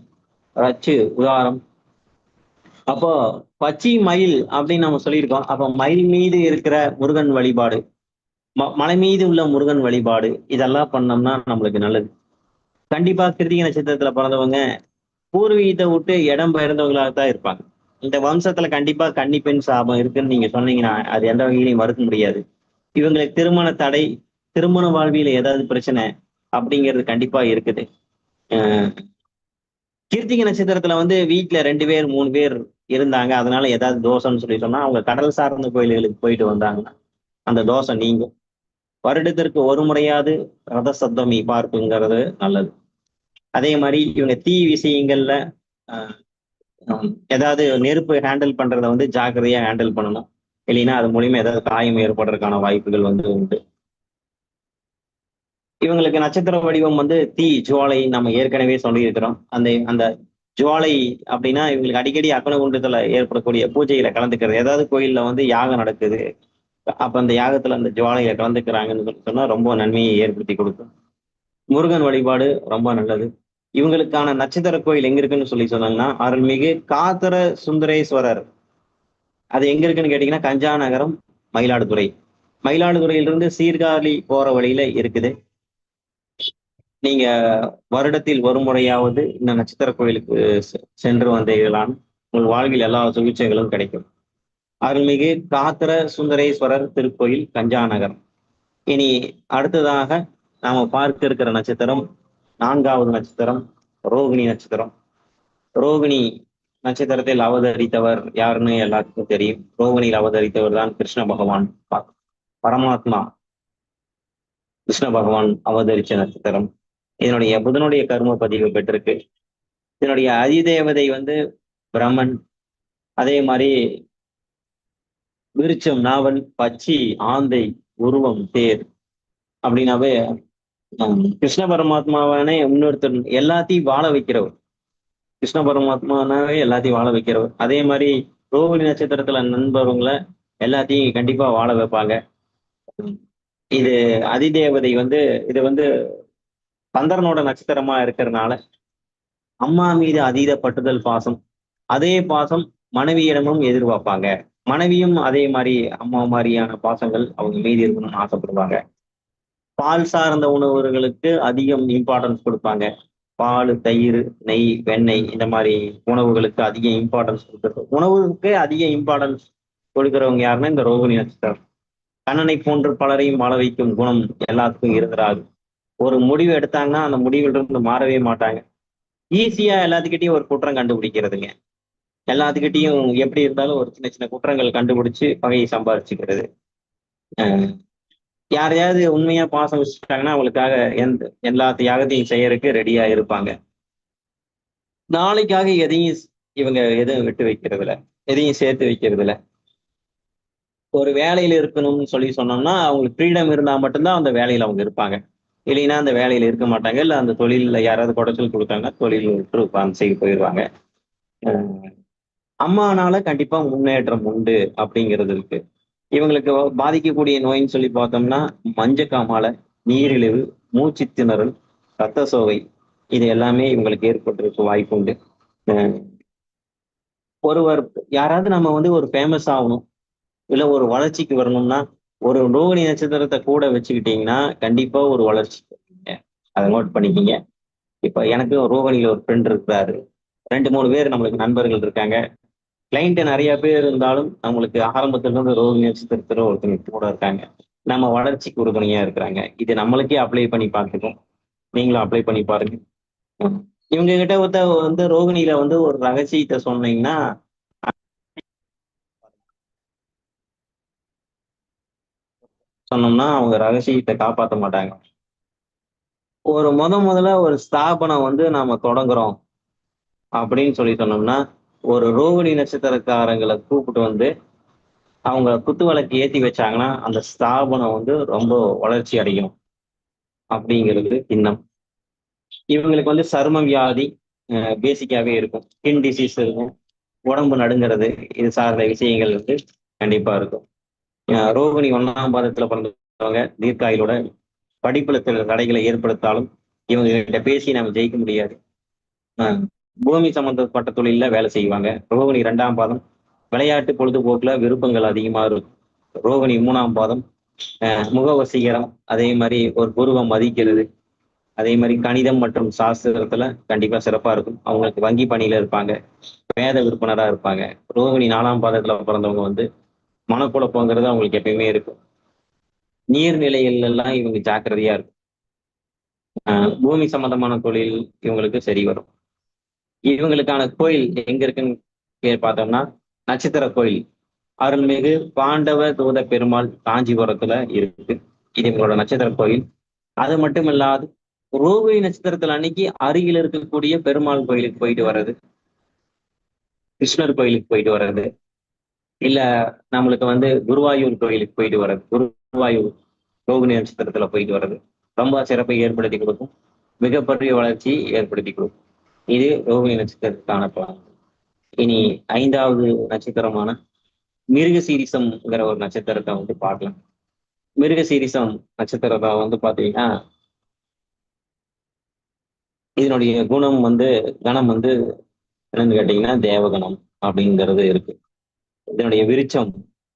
ரச்சு உதாரம். அப்போ பச்சி மயில் அப்படின்னு நம்ம சொல்லியிருக்கோம். அப்போ மயில் மீது இருக்கிற முருகன் வழிபாடு, மலை மீது உள்ள முருகன் வழிபாடு, இதெல்லாம் பண்ணோம்னா நம்மளுக்கு நல்லது. கண்டிப்பா கிருத்திகை நட்சத்திரத்துல பிறந்தவங்க பூர்வீகத்தை விட்டு இடம் பெயர்ந்தவங்களாக தான் இருப்பாங்க. இந்த வம்சத்துல கண்டிப்பா கன்னி பெண் சாபம் இருக்குன்னு நீங்க சொன்னீங்கன்னா அது எந்த வகையிலையும் மறுக்க முடியாது. இவங்களுக்கு திருமண தடை, திருமண வாழ்வியல ஏதாவது பிரச்சனை அப்படிங்கிறது கண்டிப்பா இருக்குது. அஹ் கிருத்திகை நட்சத்திரத்துல வந்து வீட்டுல 2 பேர் 3 பேர் இருந்தாங்க, அதனால ஏதாவது தோஷம்னு சொல்லி சொன்னா அவங்க கடல் சார்ந்த கோயில்களுக்கு போயிட்டு வந்தாங்கன்னா அந்த தோஷம் நீங்கும். வருடத்திற்கு ஒரு முறையாவது ரத சப்தமி பார்க்குங்கிறது நல்லது. அதே மாதிரி இவங்க தீ விஷயங்கள்ல ஏதாவது நெருப்பு ஹேண்டில் பண்றத வந்து ஜாக்கிரதையா ஹேண்டில் பண்ணணும். இல்லைன்னா அது மூலியமா ஏதாவது காயம் ஏற்படுறதுக்கான வாய்ப்புகள் வந்து உண்டு. இவங்களுக்கு நட்சத்திர வடிவம் வந்து தீ ஜுவாலை நம்ம ஏற்கனவே சொல்லியிருக்கிறோம். அந்த அந்த ஜுவாலை அப்படின்னா இவங்களுக்கு அடிக்கடி அக்னகுண்டத்துல ஏற்படக்கூடிய பூஜையில கலந்துக்கிறது. ஏதாவது கோயில்ல வந்து யாகம் நடக்குது, அப்ப அந்த யாகத்துல அந்த ஜுவாலையில கலந்துக்கிறாங்கன்னு சொன்னா ரொம்ப நன்மையை ஏற்படுத்தி கொடுக்கும். முருகன் வழிபாடு ரொம்ப நல்லது. இவங்களுக்கான நட்சத்திர கோயில் எங்க இருக்குன்னு சொல்லி சொன்னாங்கன்னா அருள்மிகு காத்தர சுந்தரேஸ்வரர். அது எங்க இருக்குன்னு கேட்டீங்கன்னா கஞ்சா நகரம், மயிலாடுதுறை. மயிலாடுதுறையிலிருந்து சீர்காழி போற வழியில இருக்குது. நீங்க வருடத்தில் ஒரு முறையாவது இந்த நட்சத்திர கோயிலுக்கு சென்று வந்தீர்களான் உங்கள் வாழ்வில் எல்லா சுபிட்சங்களும் கிடைக்கும். அருள்மிகு காத்திர சுந்தரேஸ்வரர் திருக்கோயில், கஞ்சா நகரம். இனி அடுத்ததாக நாம பார்க்க இருக்கிற நட்சத்திரம் 4வது நட்சத்திரம் ரோகிணி நட்சத்திரம். ரோகிணி நட்சத்திரத்தில் அவதரித்தவர் யாருன்னு எல்லாத்துக்கும் தெரியும். ரோகிணியில் அவதரித்தவர் தான் கிருஷ்ண பகவான், பரமாத்மா கிருஷ்ண பகவான் அவதரிச்ச நட்சத்திரம். இதனுடைய புதனுடைய கர்ம பதிவு பெற்றிருக்கு. இதனுடைய அதிதேவதை வந்து பிரம்மன். அதே மாதிரி விருச்சம் நாவல், பச்சி ஆந்தை, உருவம் தேர் அப்படின்னாவே கிருஷ்ண பரமாத்மாவானே இன்னொருத்தர் எல்லாத்தையும் வாழ வைக்கிறவர். கிருஷ்ண பரமாத்மானாவே எல்லாத்தையும் வாழ வைக்கிறவர். அதே மாதிரி ரோகிணி நட்சத்திரத்துல நண்பவங்களை எல்லாத்தையும் கண்டிப்பா வாழ வைப்பாங்க. இது அதிதேவதை வந்து இது வந்து சந்திரனோட நட்சத்திரமா இருக்கிறதுனால அம்மா மீது அதீத பட்டுதல் பாசம். அதே பாசம் மனைவியிடமும் எதிர்பார்ப்பாங்க. மனைவியும் அதே மாதிரி அம்மா மாதிரியான பாசங்கள் அவங்க மீது இருக்கணும்னு ஆசைப்படுவாங்க. பால் சார்ந்த உணவுகளுக்கு அதிகம் இம்பார்ட்டன்ஸ் கொடுப்பாங்க. பால், தயிர், நெய், வெண்ணெய் இந்த மாதிரி உணவுகளுக்கு அதிக இம்பார்ட்டன்ஸ் கொடுக்குறது. உணவுக்கு அதிக இம்பார்ட்டன்ஸ் கொடுக்கிறவங்க யாருன்னா இந்த ரோகிணி நட்சத்திரம். கண்ணனை போன்று பலரையும் வாழ வைக்கும் குணம் எல்லாத்துக்கும் இருக்கிறாரு. ஒரு முடிவு எடுத்தாங்கன்னா அந்த முடிவில் இருந்து மாறவே மாட்டாங்க. ஈஸியா எல்லாத்துக்கிட்டையும் ஒரு குற்றம் கண்டுபிடிக்கிறதுங்க. எல்லாத்துக்கிட்டையும் எப்படி இருந்தாலும் ஒரு சின்ன சின்ன குற்றங்கள் கண்டுபிடிச்சு பகையை சம்பாதிச்சுக்கிறது. அஹ் யாரையாவது உண்மையா பாசம் வச்சுட்டாங்கன்னா அவங்களுக்காக எல்லா தியாகத்தையும் செய்யறதுக்கு ரெடியா இருப்பாங்க. நாளைக்காக இவங்க எதுவும் விட்டு வைக்கிறது இல்ல, எதையும் சேர்த்து வைக்கிறது இல்ல. ஒரு வேலையில இருக்கணும்னு சொல்லி சொன்னோம்னா அவங்களுக்கு ஃப்ரீடம் இருந்தா மட்டும்தான் அந்த வேலையில அவங்க இருப்பாங்க. இல்லைன்னா அந்த வேலையில இருக்க மாட்டாங்க. இல்ல அந்த தொழில்ல யாராவது குடைச்சல் கொடுத்தாங்கன்னா தொழில் விட்டு உட்கார்ந்து செய்து போயிடுவாங்க. அஹ் அம்மானால கண்டிப்பா முன்னேற்றம் உண்டு அப்படிங்கிறது இருக்கு. இவங்களுக்கு பாதிக்கக்கூடிய நோயின்னு சொல்லி பார்த்தோம்னா மஞ்சக்காமாலை, நீரிழிவு, மூச்சு திணறல், ரத்த சோகை, இது எல்லாமே இவங்களுக்கு ஏற்பட்டிருக்க வாய்ப்பு உண்டு. அஹ் ஒருவர் யாராவது நம்ம வந்து ஒரு ஃபேமஸ் ஆகணும், இல்ல ஒரு வளர்ச்சிக்கு வரணும்னா ஒரு ரோகிணி நட்சத்திரத்தை கூட வச்சுக்கிட்டீங்கன்னா கண்டிப்பா ஒரு வளர்ச்சி வருவீங்க. அதை நோட் பண்ணிக்கிங்க. இப்ப எனக்கு ரோகிணியில ஒரு ஃப்ரெண்ட் இருக்கிறாரு. 2, 3 பேர் நம்மளுக்கு நண்பர்கள் இருக்காங்க. கிளைண்ட் நிறைய பேர் இருந்தாலும் நம்மளுக்கு ஆரம்பத்துல இருந்து ரோகிணி நட்சத்திரத்துல ஒருத்தங்க கூட இருக்காங்க. நம்ம வளர்ச்சிக்கு உறுதுணையா இருக்கிறாங்க. இது நம்மளுக்கே அப்ளை பண்ணி பார்த்துக்கோம். நீங்களும் அப்ளை பண்ணி பாருங்க. ம். இவங்க கிட்ட வந்து ரோகிணியில வந்து ஒரு ரகசியத்தை சொன்னீங்கன்னா சொன்னோம்னா அவங்க ரகசியத்தை காப்பாற்ற மாட்டாங்க. ஒரு முதல்ல ஒரு ஸ்தாபனம் வந்து நாம தொடங்குறோம் அப்படின்னு சொல்லி சொன்னோம்னா ஒரு ரோகிணி நட்சத்திரக்காரங்களை கூப்பிட்டு வந்து அவங்க குத்து விளக்கு ஏத்தி வச்சாங்கன்னா அந்த ஸ்தாபனம் வந்து ரொம்ப வளர்ச்சி அடையும் அப்படிங்கிறது இன்னம். இவங்களுக்கு வந்து சரும வியாதி பேசிக்காவே இருக்கும். ஸ்கின் டிசீஸ் இருக்கும். உடம்பு நடுங்கிறது, இது சார்ந்த விஷயங்கள் வந்து கண்டிப்பா இருக்கும். ரோகிணி 1ஆம் பாதத்துல பிறந்தவங்க தீர்க்காயுளோட படிப்புல சில தடைகளை ஏற்படுத்தாலும் இவங்க கிட்ட பேசி நம்ம ஜெயிக்க முடியாது. அஹ் பூமி சம்பந்தப்பட்ட தொழில வேலை செய்வாங்க. ரோகிணி 2ஆம் பாதம் விளையாட்டு பொழுதுபோக்குல விருப்பங்கள் அதிகமா இருக்கும். ரோகிணி 3ஆம் பாதம் முக வசீகரம், அதே மாதிரி ஒரு குருவை மதிக்கிறது, அதே மாதிரி கணிதம் மற்றும் சாஸ்திரத்துல கண்டிப்பா சிறப்பா இருக்கும். அவங்களுக்கு வங்கி பணியில இருப்பாங்க, வேத விற்பனரா இருப்பாங்க. ரோகிணி 4ஆம் பாதத்துல பிறந்தவங்க வந்து மனக்குழப்பங்கிறது அவங்களுக்கு எப்பயுமே இருக்கும். நீர்நிலைகள் எல்லாம் இவங்க ஜாக்கிரதையா இருக்கும். பூமி சம்பந்தமான தொழில் இவங்களுக்கு சரி வரும். இவங்களுக்கான கோயில் எங்க இருக்குன்னு பார்த்தோம்னா நட்சத்திர கோயில் அருள்மிகு பாண்டவ தூத பெருமாள் காஞ்சிபுரத்துல இருக்கு. இது இவங்களோட நட்சத்திர கோயில். அது மட்டும் இல்லாது ரோகிணி நட்சத்திரத்துல அன்னைக்கு அருகில் இருக்கக்கூடிய பெருமாள் கோயிலுக்கு போயிட்டு வர்றது, கிருஷ்ணர் கோயிலுக்கு போயிட்டு வர்றது, இல்ல நம்மளுக்கு வந்து குருவாயூர் கோயிலுக்கு போயிட்டு வர்றது, குருவாயூர் ரோகிணி நட்சத்திரத்துல போயிட்டு வர்றது ரொம்ப சிறப்பை ஏற்படுத்தி கொடுக்கும். மிகப்பெரிய வளர்ச்சியை ஏற்படுத்தி கொடுக்கும். இது ரோகிணி நட்சத்திரத்துக்கான பலன். இனி 5வது நட்சத்திரமான மிருகசீரிசம்ங்கிற ஒரு நட்சத்திரத்தை வந்து பார்க்கலாம். மிருகசீரிசம் நட்சத்திரத்தை வந்து பாத்தீங்கன்னா இதனுடைய கணம் வந்து என்னன்னு கேட்டீங்கன்னா தேவகணம் அப்படிங்கிறது இருக்கு. இதனுடைய விருச்சம்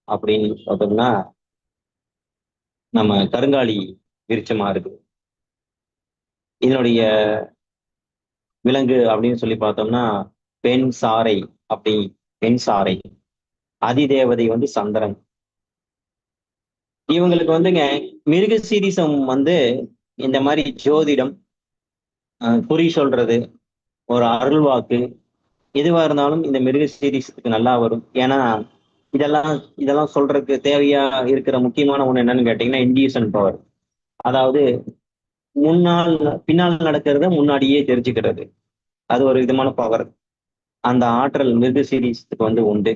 அப்படின்னு பார்த்தோம்னா நம்ம கருங்காலி விருச்சமா இருக்கு. இதனுடைய விலங்கு அப்படின்னு சொல்லி பார்த்தோம்னா பெண் சாரை. அப்படி பெண் சாரை அதிதேவதை வந்து சந்திரன். இவங்களுக்கு வந்துங்க மிருகசீரிசம் வந்து இந்த மாதிரி ஜோதிடம், குறி சொல்றது, ஒரு அருள்வாக்கு, எதுவா இருந்தாலும் இந்த மிருகசீரிசத்துக்கு நல்லா வரும். ஏன்னா இதெல்லாம் இதெல்லாம் சொல்றதுக்கு தேவையா இருக்கிற முக்கியமான ஒண்ணு என்னன்னு கேட்டீங்கன்னா இன்டியூஷன் பவர். அதாவது முன்னால் பின்னால் நடக்கிறத முன்னாடியே தெரிஞ்சுக்கிறது. அது ஒரு விதமான பவர். அந்த ஆற்றல் மிருகசீரிசத்துக்கு வந்து உண்டு.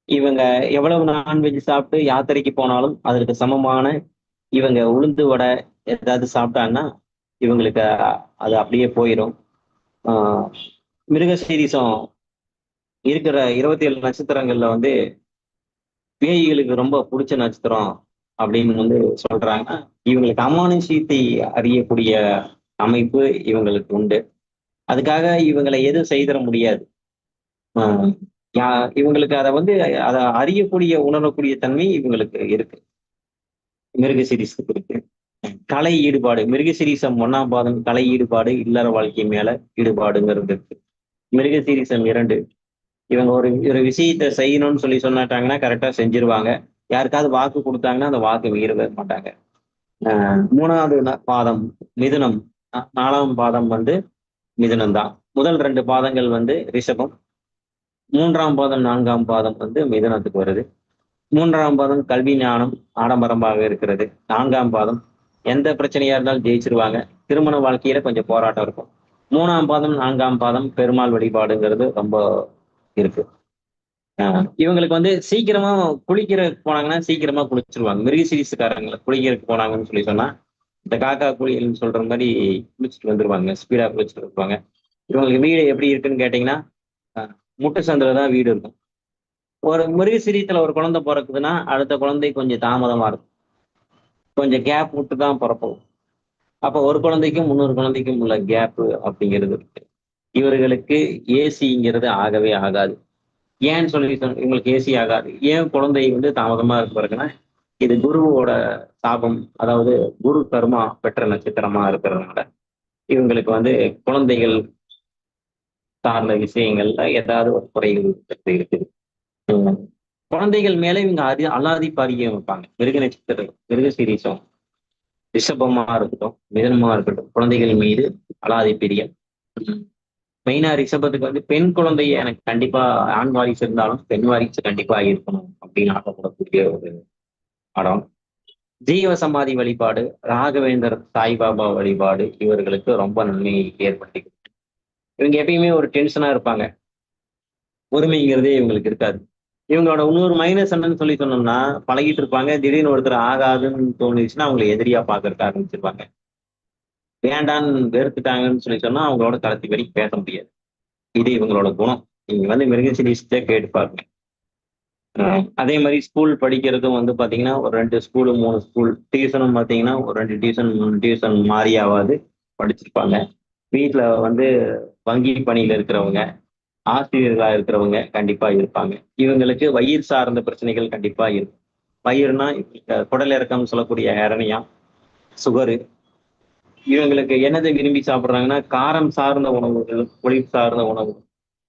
இவங்க எவ்வளவு நான்வெஜ் சாப்பிட்டு யாத்திரைக்கு போனாலும் அதற்கு சமமான இவங்க உளுந்து வடை ஏதாவது சாப்பிட்டாங்கன்னா இவங்களுக்கு அது அப்படியே போயிடும். ஆஹ் மிருகசீரிசம் இருக்கிற 27 நட்சத்திரங்கள்ல வந்து பேய்களுக்கு ரொம்ப பிடிச்ச நட்சத்திரம் அப்படின்னு வந்து சொல்றாங்க. இவங்களுக்கு அமானுஷத்தை அறியக்கூடிய அமைப்பு இவங்களுக்கு உண்டு. அதுக்காக இவங்களை எதுவும் செய்திட முடியாது. ஆஹ் இவங்களுக்கு அதை வந்து அதை அறியக்கூடிய உணரக்கூடிய தன்மை இவங்களுக்கு இருக்கு. மிருகசீரிசத்துக்கு இருக்கு. கலை ஈடுபாடு, மிருகசீரிசம் 1ஆம் பாதம் கலை ஈடுபாடு, இல்லற வாழ்க்கை மேல ஈடுபாடுங்கிறது இருக்கு. மிருகசீரிசம் 2 இவங்க ஒரு ஒரு விஷயத்த செய்யணும்னு சொல்லி சொன்னாட்டாங்கன்னா கரெக்டா செஞ்சிருவாங்க. யாருக்காவது வாக்கு கொடுத்தாங்கன்னா அந்த வாக்கு மீறவே மாட்டாங்க. 3வது பாதம் மிதுனம். 4ஆம் பாதம் வந்து மிதுனம் தான். முதல் 2 பாதங்கள் வந்து ரிஷபம், 3ஆம் பாதம் 4ஆம் பாதம் வந்து மிதுனத்துக்கு வருது. 3ஆம் பாதம் கல்வி ஞானம் ஆடம்பரமாக இருக்கிறது. 4ஆம் பாதம் எந்த பிரச்சனையா இருந்தாலும் ஜெயிச்சிருவாங்க. திருமண வாழ்க்கையில கொஞ்சம் போராட்டம் இருக்கும். 3ஆம் பாதம் 4ஆம் பாதம் பெருமாள் வழிபாடுங்கிறது ரொம்ப இருக்கு. இவங்களுக்கு வந்து சீக்கிரமா குளிக்கிறதுக்கு போனாங்கன்னா சீக்கிரமா குளிச்சிருவாங்க. மிருகசீரிசுக்காரங்களை குளிக்கிறதுக்கு போனாங்கன்னு சொல்லி சொன்னா இந்த காக்கா குளியல்னு சொல்ற மாதிரி குளிச்சுட்டு வந்துருவாங்க. ஸ்பீடா குளிச்சுட்டு வருவாங்க. இவங்களுக்கு வீடு எப்படி இருக்குன்னு கேட்டீங்கன்னா முட்டு சந்தில தான் வீடு இருக்கும். ஒரு மிருகசீரியத்துல ஒரு குழந்தை பிறக்குதுன்னா அடுத்த குழந்தை கொஞ்சம் தாமதமா இருக்கும். கொஞ்சம் கேப் விட்டு தான் பிறப்போம். அப்ப ஒரு குழந்தைக்கும் இன்னொரு குழந்தைக்கும் உள்ள கேப் அப்படிங்கிறது இருக்கு. இவர்களுக்கு ஏசிங்கிறது ஆகவே ஆகாது. ஏன்னு சொல்லி இவங்களுக்கு ஏசி ஆகாது. ஏன் குழந்தை வந்து தாமதமா இருக்கு பாருங்கன்னா இது குருவோட சாபம். அதாவது குரு கர்மா பெற்ற நட்சத்திரமா இருக்கிறதுனால இவங்களுக்கு வந்து குழந்தைகள் சார்ந்த விஷயங்கள்ல ஏதாவது ஒரு குறைகள் இருக்குது. குழந்தைகள் மேல இவங்க அலாதி பாரியம் வைப்பாங்க. மிருக நட்சத்திரம், மிருக சீரிசம், ரிஷபமா இருக்கட்டும், மிதனமா இருக்கட்டும், குழந்தைகள் மீது அலாதி பிரியம். மெயினா ரிஷபத்துக்கு வந்து பெண் குழந்தைய எனக்கு கண்டிப்பா ஆண் வாரிசு இருந்தாலும் பெண் வாரிசு கண்டிப்பா இருக்கணும் அப்படின்னு ஆசைப்படக்கூடிய ஒரு படம். ஜீவ சமாதி வழிபாடு, ராகவேந்தர் சாய்பாபா வழிபாடு இவர்களுக்கு ரொம்ப நன்மையை ஏற்படுத்தி. இவங்க எப்பயுமே ஒரு டென்ஷனா இருப்பாங்க. பொறுமைங்கிறதே இவங்களுக்கு இருக்காது. இவங்களோட இன்னொரு மைனஸ் என்னன்னு சொல்லி சொன்னோம்னா பழகிட்டு இருப்பாங்க. திடீர்னு ஒருத்தர் ஆகாதுன்னு தோணுச்சுன்னா அவங்களை எதிரியா பார்க்கறதுக்கு ஆரம்பிச்சிருப்பாங்க. வேண்டான்னு வெறுத்துட்டாங்கன்னு சொல்லி சொன்னா அவங்களோட கடைசி வரைக்கும் பேச முடியாது. இது இவங்களோட குணம். நீங்க வந்து மிருகசீரிஸ்டே கேட்டு பாருங்க. அதே மாதிரி ஸ்கூல் படிக்கிறதும் வந்து பாத்தீங்கன்னா ஒரு 2 ஸ்கூலு 3 ஸ்கூல் டியூஷனும் பாத்தீங்கன்னா ஒரு 2 டியூஷன் 3 டியூஷன் மாறியாவது படிச்சிருப்பாங்க. வீட்டுல வந்து வங்கி பணியில இருக்கிறவங்க, ஆசிரியர்களா இருக்கிறவங்க கண்டிப்பா இருப்பாங்க. இவங்களுக்கு வயிறு சார்ந்த பிரச்சனைகள் கண்டிப்பா இருக்கும். வயிறுனா குடல் இறக்கம் சொல்லக்கூடிய ஹெரணியா, சுகரு. இவங்களுக்கு என்னதை விரும்பி சாப்பிடுறாங்கன்னா காரம் சார்ந்த உணவுகள், புளிப்பு சார்ந்த உணவு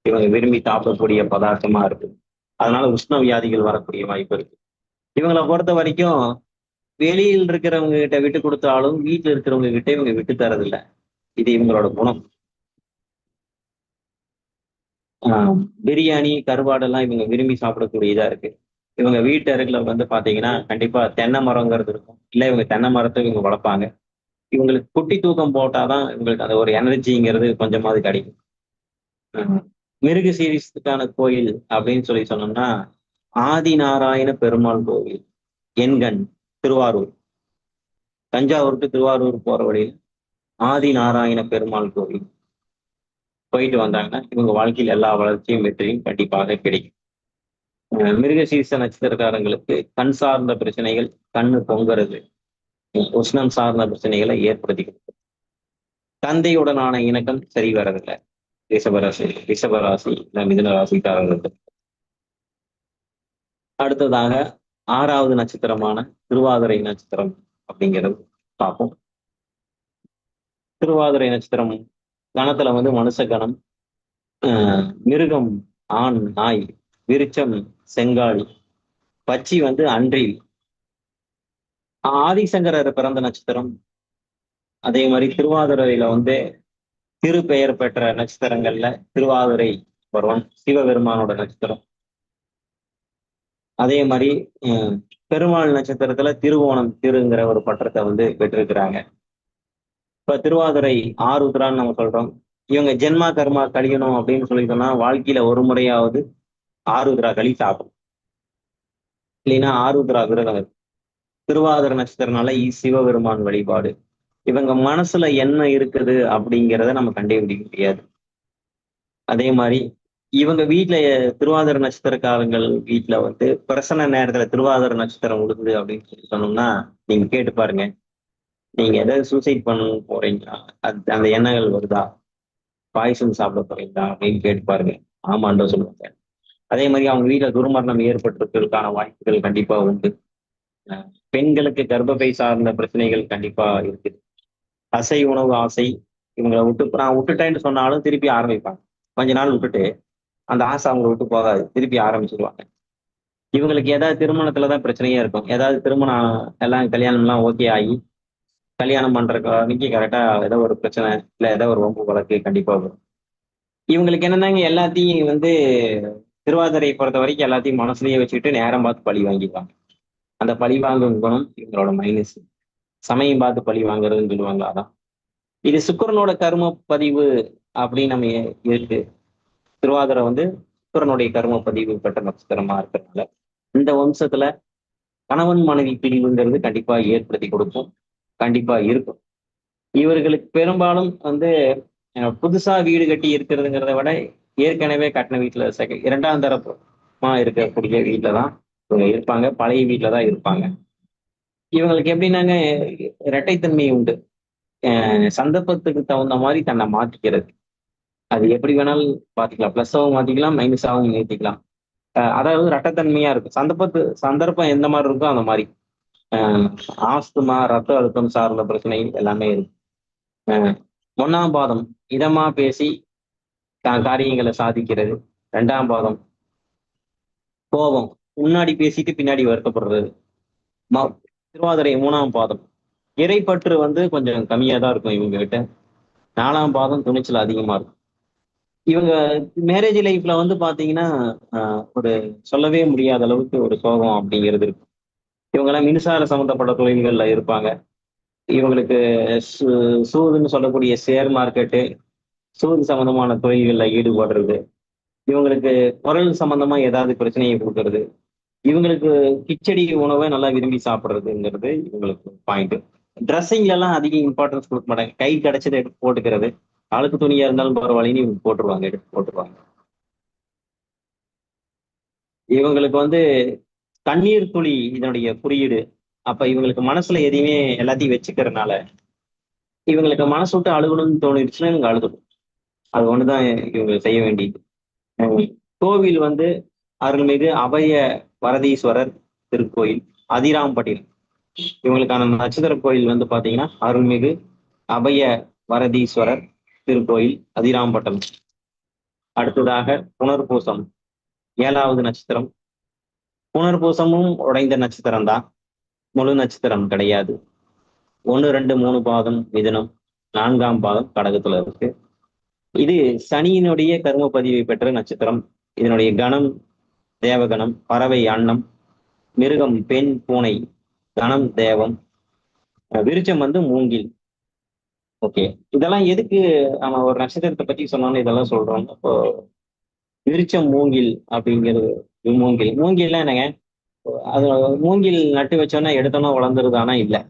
இவங்க விரும்பி சாப்பிடக்கூடிய பதார்த்தமா இருக்கு. அதனால உஷ்ண வியாதிகள் வரக்கூடிய வாய்ப்பு இருக்கு. இவங்களை பொறுத்த வரைக்கும் வெளியில் இருக்கிறவங்க கிட்ட விட்டு கொடுத்தாலும் வீட்டுல இருக்கிறவங்க கிட்ட இவங்க விட்டு தரதில்லை. இது இவங்களோட குணம். பிரியாணி கருவாடெல்லாம் இவங்க விரும்பி சாப்பிடக்கூடியதா இருக்கு. இவங்க வீட்டு அருகில வந்து பாத்தீங்கன்னா கண்டிப்பா தென்னை மரங்கிறது இருக்கும். இல்ல இவங்க தென்னை மரத்தை இவங்க வளர்ப்பாங்க. இவங்களுக்கு குட்டி தூக்கம் போட்டாதான் இவங்களுக்கு அந்த ஒரு எனர்ஜிங்கிறது கொஞ்சமாவது கிடைக்கும். மிருக சீரிஸுக்கான கோயில் அப்படின்னு சொல்லி சொன்னோம்னா ஆதிநாராயண பெருமாள் கோவில், எண்கண், திருவாரூர். தஞ்சாவூருக்கு திருவாரூர் போற வழியில் ஆதிநாராயண பெருமாள் கோவில் போயிட்டு வந்தாங்கன்னா இவங்க வாழ்க்கையில் எல்லா வளர்ச்சியும் வெற்றியும் கண்டிப்பாக கிடைக்கும். மிருகசீரிஷ நட்சத்திரக்காரங்களுக்கு கண் சார்ந்த பிரச்சனைகள், கண்ணு பொங்குறது, உஷ்ணம் சார்ந்த பிரச்சனைகளை ஏற்படுத்திக்கிறது. தந்தையுடனான இணக்கம் சரி வரதில்லை. ரிஷபராசி இல்ல மிதுன ராசிக்காரர்களுக்கு. அடுத்ததாக 6வது நட்சத்திரமான திருவாதிரை நட்சத்திரம் அப்படிங்கிறது பார்ப்போம். திருவாதிரை நட்சத்திரம் கணத்துல வந்து மனுஷ கணம், மிருகம் ஆண் நாய், விருச்சம் செங்காளி, பச்சி வந்து அன்றில். ஆதிசங்கரர் பிறந்த நட்சத்திரம். அதே மாதிரி திருவாதிரையில வந்து திரு பெயர் பெற்ற நட்சத்திரங்கள்ல திருவாதிரை வரும், சிவபெருமானோட நட்சத்திரம். அதே மாதிரி பெருமாள் நட்சத்திரத்துல திருவோணம் திருங்கிற ஒரு பட்டத்தை வந்து பெற்றிருக்கிறாங்க. இப்ப திருவாதிரை ஆருத்ரான்னு நம்ம சொல்றோம். இவங்க ஜென்மா கர்மா கழியணும் அப்படின்னு சொல்லிட்டோம்னா வாழ்க்கையில ஒரு முறையாவது ஆருத்ரா களி சாப்பிடும். இல்லைன்னா ஆருத்ரா விரதம். திருவாதிரை நட்சத்திரனால சிவபெருமான் வழிபாடு. இவங்க மனசுல என்ன இருக்குது அப்படிங்கிறத நம்ம கண்டுபிடிக்க முடியாது. அதே மாதிரி இவங்க வீட்டுல திருவாதிரை நட்சத்திரக்காரங்கள் வீட்டுல வந்து பிரசன்ன நேரத்துல திருவாதிரை நட்சத்திரம் விழுது அப்படின்னு சொல்லி சொன்னோம்னா நீங்க கேட்டு பாருங்க. நீங்க எதாவது சூசைட் பண்ண போறீங்களா, அந்த எண்ணங்கள் வருதா, பாய்சன் சாப்பிட போறீங்களா அப்படின்னு கேட்டு பாருங்க. ஆமாண்டோ சொல்லுவாங்க. அதே மாதிரி அவங்க வீட்டுல துர்மரணம் ஏற்பட்டிருக்கிறதுக்கான வாய்ப்புகள் கண்டிப்பா உண்டு. பெண்களுக்கு கர்ப்பப்பை சார்ந்த பிரச்சனைகள் கண்டிப்பா இருக்குது. அசை உணவு ஆசை இவங்களை விட்டு நான் விட்டுட்டேன்னு சொன்னாலும் திருப்பி ஆரம்பிப்பாங்க. கொஞ்ச நாள் விட்டுட்டு அந்த ஆசை அவங்களை விட்டு போகாது, திருப்பி ஆரம்பிச்சிருவாங்க. இவங்களுக்கு ஏதாவது திருமணத்துலதான் பிரச்சனையா இருக்கும். ஏதாவது திருமணம் எல்லாம் கல்யாணம் எல்லாம் ஓகே ஆகி கல்யாணம் பண்றதுக்கு அன்னைக்கு கரெக்டா ஏதோ ஒரு பிரச்சனை இல்ல ஏதோ ஒரு வம்பு வழக்கு கண்டிப்பா வரும். இவங்களுக்கு என்னன்னாங்க எல்லாத்தையும் வந்து திருவாதிரையை பொறுத்த வரைக்கும் எல்லாத்தையும் மனசுலயே வச்சுக்கிட்டு நேரம் பார்த்து பழி வாங்கிடுவாங்க. அந்த பழி வாங்கும் குணம் இவங்களோட மைனஸ். சமயம் பார்த்து பழி வாங்குறதுன்னு சொல்லுவாங்க, அதான். இது சுக்கிரனோட கர்ம பதிவு அப்படின்னு நம்ம இருக்கு. திருவாதிரை வந்து சுக்கிரனுடைய கர்ம பதிவு பெற்ற நட்சத்திரமா இருக்கிறதுனால இந்த வம்சத்துல கணவன் மனைவி பிரிவுங்கிறது கண்டிப்பா ஏற்படுத்தி கொடுக்கும், கண்டிப்பா இருக்கும். இவர்களுக்கு பெரும்பாலும் வந்து புதுசா வீடு கட்டி இருக்கிறதுங்கிறத விட ஏற்கனவே கட்டின வீட்டுல இரண்டாம் தரப்புமா இருக்கக்கூடிய வீட்டுல தான் இவங்க இருப்பாங்க, பழைய வீட்டுல தான் இருப்பாங்க. இவங்களுக்கு எப்படின்னாங்க இரட்டைத்தன்மை உண்டு. சந்தர்ப்பத்துக்கு தகுந்த மாதிரி தன்னை மாத்திக்கிறது. அது எப்படி வேணாலும் பாத்துக்கலாம், பிளஸ்ஸாவும் மாத்திக்கலாம், மைனஸாவும் ஏத்திக்கலாம். அதாவது இரட்டைத்தன்மையா இருக்கும். சந்தர்ப்பம் எந்த மாதிரி இருக்கோ அந்த மாதிரி. அஹ் ஆஸ்துமா, ரத்த அழுத்தம் சார்ந்த பிரச்சனை எல்லாமே இருக்கு. ஒன்னாம் பாதம் இதமா பேசி காரியங்களை சாதிக்கிறது. ரெண்டாம் பாதம் கோபம், முன்னாடி பேசிட்டு பின்னாடி வருத்தப்படுறது. திருவாதிரை மூணாம் பாதம் இறைப்பற்று வந்து கொஞ்சம் கம்மியா தான் இருக்கும் இவங்க கிட்ட. நாலாம் பாதம் துணிச்சல் அதிகமா இருக்கும். இவங்க மேரேஜ் லைஃப்ல வந்து பாத்தீங்கன்னா ஒரு சொல்லவே முடியாத அளவுக்கு ஒரு சோகம் அப்படிங்கிறது இருக்கு. இவங்கெல்லாம் மின்சார சம்பந்தப்பட்ட தொழில்கள்ல இருப்பாங்க. இவங்களுக்கு சூதுன்னு சொல்லக்கூடிய ஷேர் மார்க்கெட்டு, சூது சம்பந்தமான தொழில்கள்ல ஈடுபடுறது, இவங்களுக்கு குரல் சம்பந்தமா ஏதாவது பிரச்சனையை கொடுக்கறது, இவங்களுக்கு கிச்சடி உணவை நல்லா விரும்பி சாப்பிட்றதுங்கிறது இவங்களுக்கு பாயிண்ட். ட்ரெஸ்ஸிங்ல எல்லாம் அதிக இம்பார்ட்டன்ஸ் கொடுக்க மாட்டாங்க. கை கிடைச்சதை எடுத்து போட்டுக்கிறது, அழுக்கு துணியா இருந்தாலும் பரவாயில்லன்னு இவங்க போட்டுருவாங்க, எடுத்து போட்டுருவாங்க. இவங்களுக்கு வந்து கண்ணீர் துளி இதனுடைய குறியீடு. அப்ப இவங்களுக்கு மனசுல எதையுமே எல்லாத்தையும் வச்சுக்கிறதுனால இவங்களுக்கு மனசு விட்டு அழுகணும்னு தோணிடுச்சுன்னா இவங்க அழுதுடும். அது ஒண்ணுதான் இவங்க செய்ய வேண்டியது. கோவில் வந்து அருள்மிகு அபய வரதீஸ்வரர் திருக்கோயில், அதிராம்பட்டினம். இவங்களுக்கான நட்சத்திர கோயில் வந்து பாத்தீங்கன்னா அருள்மிகு அபய வரதீஸ்வரர் திருக்கோயில், அதிராம்பட்டம். அடுத்ததாக புனர்பூசம் 7வது நட்சத்திரம். புனர்பூசமும் உடைந்த நட்சத்திரம் தான், முழு நட்சத்திரம் கிடையாது. 1, 2, 3 பாதம் மிதுனம், 4ஆம் பாதம் கடகத்துல இருக்கு. இது சனியினுடைய கர்ம பதிவை பெற்ற நட்சத்திரம். இதனுடைய கணம் தேவகணம், பறவை அன்னம், மிருகம் பெண் பூனை, கணம் தேவம், விருச்சம் வந்து மூங்கில். ஓகே, இதெல்லாம் எதுக்கு நம்ம ஒரு நட்சத்திரத்தை பத்தி சொன்னோம்னு இதெல்லாம் சொல்றோம். அப்போ விருச்சம் மூங்கில் அப்படிங்கிறது, மூங்கில்லாம் என்னங்க, அது மூங்கில் நட்டு வச்சோன்னா எடுத்தோன்னா வளர்ந்துருது, ஆனா இல்லை.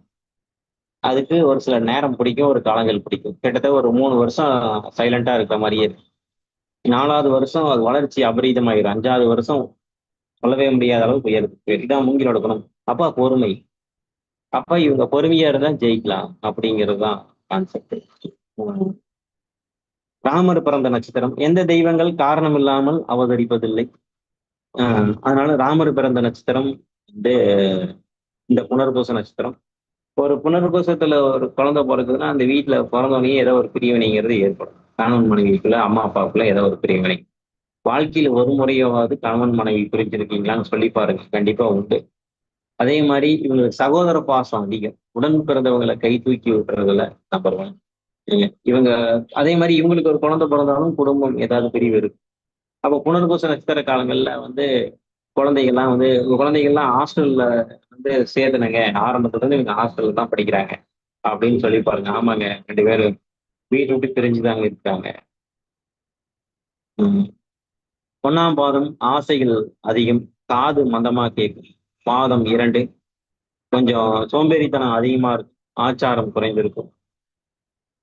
அதுக்கு ஒரு சில நேரம் பிடிக்கும், ஒரு காலங்கள் பிடிக்கும். கிட்டத்தட்ட ஒரு 3 வருஷம் சைலண்டா இருக்கிற மாதிரியே இருக்கு. 4வது வருஷம் அது வளர்ச்சி அபரீதமாயிரும். 5வது வருஷம் சொல்லவே முடியாத அளவுக்கு உயருது. இதுதான் மூங்கிலோட குணம். அப்பா பொறுமை. அப்ப இவங்க பொறுமையா இருந்தா ஜெயிக்கலாம் அப்படிங்கிறது தான் கான்செப்ட். ராமர் பிறந்த நட்சத்திரம். எந்த தெய்வங்கள் காரணம் இல்லாமல் அவதரிப்பதில்லை. அதனால ராமர் பிறந்த நட்சத்திரம் வந்து இந்த புனர்பூச நட்சத்திரம். ஒரு புனர்பூசத்துல ஒரு குழந்தை பிறக்குதுன்னா அந்த வீட்டுல பிறந்தவனே ஏதோ ஒரு பிரிவினைங்கிறது ஏற்படும். கணவன் மனைவிக்குள்ள, அம்மா அப்பாவுக்குள்ள ஏதோ ஒரு பிரிவினை. வாழ்க்கையில ஒரு முறையாவது கணவன் மனைவி பிரிஞ்சிருக்கீங்களான்னு சொல்லி பாருங்க, கண்டிப்பா உண்டு. அதே மாதிரி இவங்களுக்கு சகோதர பாசம் அதிகம். உடன் பிறந்தவங்களை கை தூக்கி விட்டுறதுல நம்பர் 1. இவங்க அதே மாதிரி இவங்களுக்கு ஒரு குழந்தை பிறந்தாலும் குடும்பம் ஏதாவது பிரிவு இருக்கு. அப்போ புனர்பூச நட்சத்திர காலங்கள்ல வந்து குழந்தைகள்லாம் ஹாஸ்டல்ல வந்து சேர்த்துனுங்க, ஆரம்பத்துல இருந்து இவங்க ஹாஸ்டல்ல தான் படிக்கிறாங்க அப்படின்னு சொல்லி பாருங்க. ஆமாங்க, 2 பேரும் வீட்டு விட்டு பிரிஞ்சுதாங்க இருக்காங்க. 1ஆம் பாதம் ஆசைகள் அதிகம், காது மந்தமா கேட்கும். பாதம் 2 கொஞ்சம் சோம்பேறித்தனம் அதிகமா இருக்கும், ஆச்சாரம் குறைந்திருக்கும்.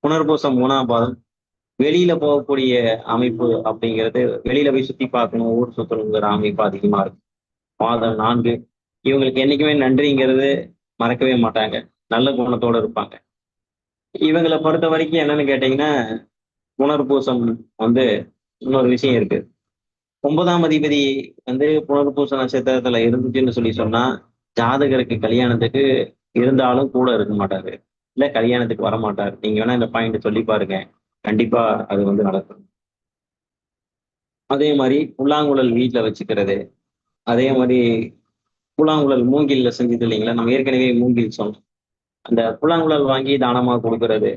புனர்பூசம் 3ஆம் பாதம் வெளியில போகக்கூடிய அமைப்பு அப்படிங்கிறது, வெளியில போய் சுத்தி பார்க்கணும், ஊர் சுத்தணுங்கிற அமைப்பு அதிகமா இருக்கும். பாதம் 4 இவங்களுக்கு என்னைக்குமே நன்றிங்கிறது மறக்கவே மாட்டாங்க, நல்ல குணத்தோட இருப்பாங்க. இவங்களை பொறுத்த வரைக்கும் என்னன்னு கேட்டீங்கன்னா, புனர்பூசம் வந்து இன்னொரு விஷயம் இருக்கு. 9ஆம் அதிபதி வந்து புனர்பூச நட்சத்திரத்துல இருந்துச்சுன்னு சொல்லி சொன்னா ஜாதகருக்கு கல்யாணத்துக்கு இருந்தாலும் கூட இருக்க மாட்டாரு, இல்ல கல்யாணத்துக்கு வர மாட்டாரு. நீங்க வேணா இந்த பாயிண்ட் சொல்லி பாருங்க, கண்டிப்பா அது வந்து நடக்கும். அதே மாதிரி புல்லாங்குழல் வீட்டுல வச்சுக்கிறது, அதே மாதிரி புல்லாங்குழல் மூங்கில்ல செஞ்சது இல்லைங்களா, நம்ம ஏற்கனவே மூங்கில் சொன்னோம். அந்த புல்லாங்குழல் வாங்கி தானமா கொடுக்கறது,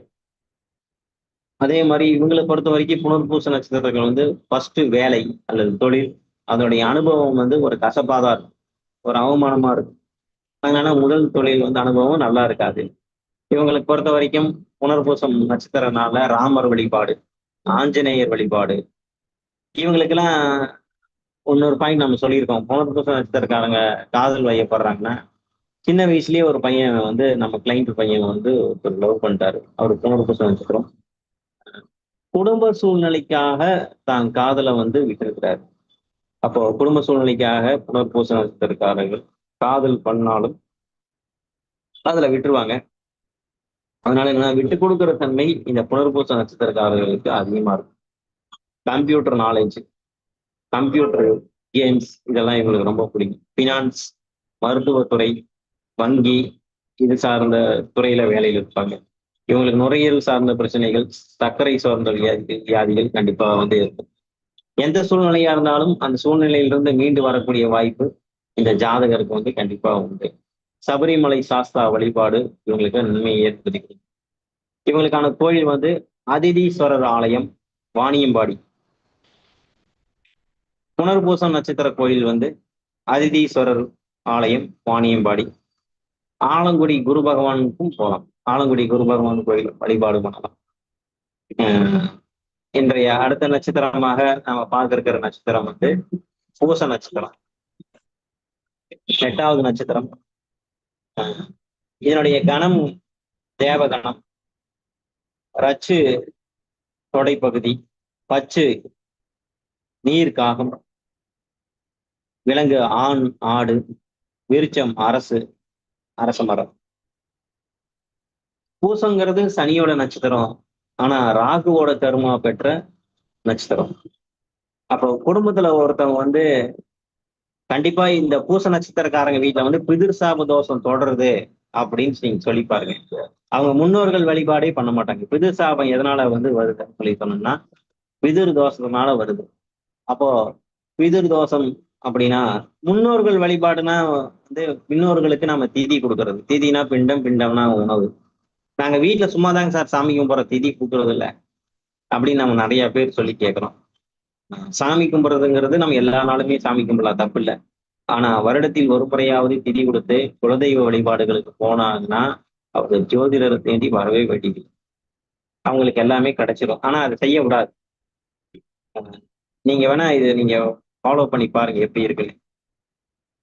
அதே மாதிரி இவங்களை பொறுத்த வரைக்கும் புனர்பூச நட்சத்திரங்கள் வந்து ஃபர்ஸ்ட் வேலை அல்லது தொழில், அதனுடைய அனுபவம் வந்து ஒரு கசப்பாதான் இருக்கும், ஒரு அவமானமா இருக்கும். அதனால முதல் தொழில் வந்து அனுபவம் நல்லா இருக்காது. இவங்களுக்கு பொறுத்த வரைக்கும் புனர்பூசம் நட்சத்திரனால ராமர் வழிபாடு, ஆஞ்சநேயர் வழிபாடு, இவங்களுக்கெல்லாம் இன்னொரு பாயிண்ட் நம்ம சொல்லியிருக்கோம். புனர்பூச நட்சத்திரக்காரங்க காதல் வயப்படுறாங்கன்னா, சின்ன வயசுலயே ஒரு பையன் வந்து நம்ம கிளைண்ட் பையன் வந்து ஒரு லவ் பண்ணிட்டாரு. அவர் புனர்பூச நட்சத்திரம். குடும்ப சூழ்நிலைக்காக தான் காதலை வந்து விட்டிருக்கிறாரு. அப்போ குடும்ப சூழ்நிலைக்காக புனர்பூச நட்சத்திரக்காரர்கள் காதல் பண்ணாலும் அதுல விட்டுருவாங்க. அதனால என்ன, விட்டு கொடுக்கிற தன்மை இந்த புனர்பூச நட்சத்திரக்காரர்களுக்கு அதிகமா இருக்கும். கம்ப்யூட்டர் நாலேஜ், கம்ப்யூட்டர் கேம்ஸ் இதெல்லாம் இவங்களுக்கு ரொம்ப பிடிக்கும். பினான்ஸ், மருத்துவத்துறை, வங்கி இது சார்ந்த துறையில வேலையில் இருப்பாங்க. இவங்களுக்கு நுரையீரல் சார்ந்த பிரச்சனைகள், சர்க்கரை சார்ந்த வியாதிகள் கண்டிப்பா வந்து இருக்கும். எந்த சூழ்நிலையா இருந்தாலும் அந்த சூழ்நிலையிலிருந்து மீண்டு வரக்கூடிய வாய்ப்பு இந்த ஜாதகருக்கு வந்து கண்டிப்பா உண்டு. சபரிமலை சாஸ்தா வழிபாடு இவங்களுக்கு நன்மையை ஏற்படுத்தி. இவங்களுக்கான கோயில் வந்து அதிதீஸ்வரர் ஆலயம், வாணியம்பாடி. புனர்பூசம் நட்சத்திர கோயில் வந்து அதிதீஸ்வரர் ஆலயம், வாணியம்பாடி. ஆலங்குடி குரு பகவானுக்கும் போகலாம். ஆலங்குடி குரு பகவான் கோயில் வழிபாடு பண்ணலாம். இன்றைய அடுத்த நட்சத்திரமாக நம்ம பார்க்க இருக்கிற நட்சத்திரம் வந்து பூச நட்சத்திரம், 8வது நட்சத்திரம். இதனுடைய கணம் தேவகணம், ரச்சு தொடைப்பகுதி, பச்சு நீர் காகம், விலங்கு ஆண் ஆடு, விருச்சம் அரசு அரச மரம். பூசங்கிறது சனியோட நட்சத்திரம், ஆனா ராகுவோட கருமா பெற்ற நட்சத்திரம். அப்போ குடும்பத்துல ஒருத்தவங்க வந்து கண்டிப்பா இந்த பூச நட்சத்திரக்காரங்க வீட்டுல வந்து பிதிர் சாப தோஷம் தொடருது அப்படின்னு நீங்க சொல்லி பாருங்க. அவங்க முன்னோர்கள் வழிபாடே பண்ண மாட்டாங்க. பிதிர் சாபம் எதனால வந்து வருதுன்னு சொல்லி சொன்னோம்னா பிதிர் தோஷத்தினால வருது. அப்போ பிதிர் தோஷம் அப்படின்னா முன்னோர்கள் வழிபாடுனா வந்து முன்னோர்களுக்கு நம்ம திதி கொடுக்கறது. திதினா பிண்டம், பிண்டம்னா உணவு. நாங்க வீட்டுல சும்மாதாங்க சார் சாமி கும்பிட்ற, திதி கொடுக்கறது இல்லை அப்படின்னு நம்ம நிறைய பேர் சொல்லி கேட்கிறோம். சாமி கும்பிட்றதுங்கிறது நம்ம எல்லா நாளுமே சாமி கும்பிடலாம், தப்பு இல்லை. ஆனா வருடத்தில் ஒரு முறையாவது திதி கொடுத்து குலதெய்வ வழிபாடுகளுக்கு போனாங்கன்னா அவங்க ஜோதிடரை தேடி வரவே வேண்டியது. அவங்களுக்கு எல்லாமே கிடைச்சிடும். ஆனா அதை செய்ய விடாது. நீங்க வேணா இது நீங்க ஃபாலோ பண்ணி பாருங்க எப்படி இருக்குன்னு.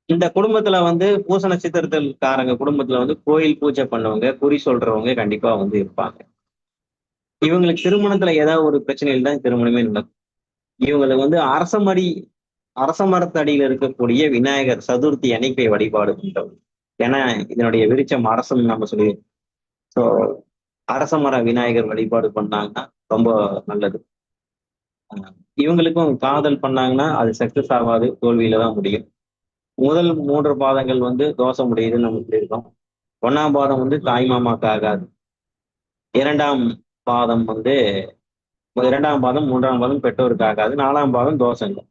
இந்த குடும்பத்துல வந்து பூச நட்சத்திரத்தில்காரங்க குடும்பத்துல வந்து கோயில் பூஜை பண்ணவங்க, குறி சொல்றவங்க கண்டிப்பா வந்து இருப்பாங்க. இவங்களுக்கு திருமணத்துல ஏதாவது ஒரு பிரச்சனையில் தான் திருமணமே நடக்கும். இவங்களுக்கு வந்து அரச மரத்தடியில இருக்கக்கூடிய விநாயகர் சதுர்த்தி அன்னைக்கு வழிபாடு பண்றவங்க. ஏன்னா இதனுடைய விருச்சம் அரசன் நம்ம சொல்லி, ஸோ அரச மர விநாயகர் வழிபாடு பண்ணாங்கன்னா ரொம்ப நல்லது. இவங்களுக்கும் காதல் பண்ணாங்கன்னா அது சக்சஸ் ஆகாது, தோல்வியில தான் முடியும். முதல் 3 பாதங்கள் வந்து தோஷம் முடியுதுன்னு நம்ம சொல்லியிருக்கோம். 1ஆம் பாதம் வந்து தாய் மாமாக்கு ஆகாது. 2ஆம் பாதம் வந்து 2ஆம் பாதம் 3ஆம் பாதம் பெற்றோருக்கு ஆகாது. 4ஆம் பாதம் தோஷம் இல்லை.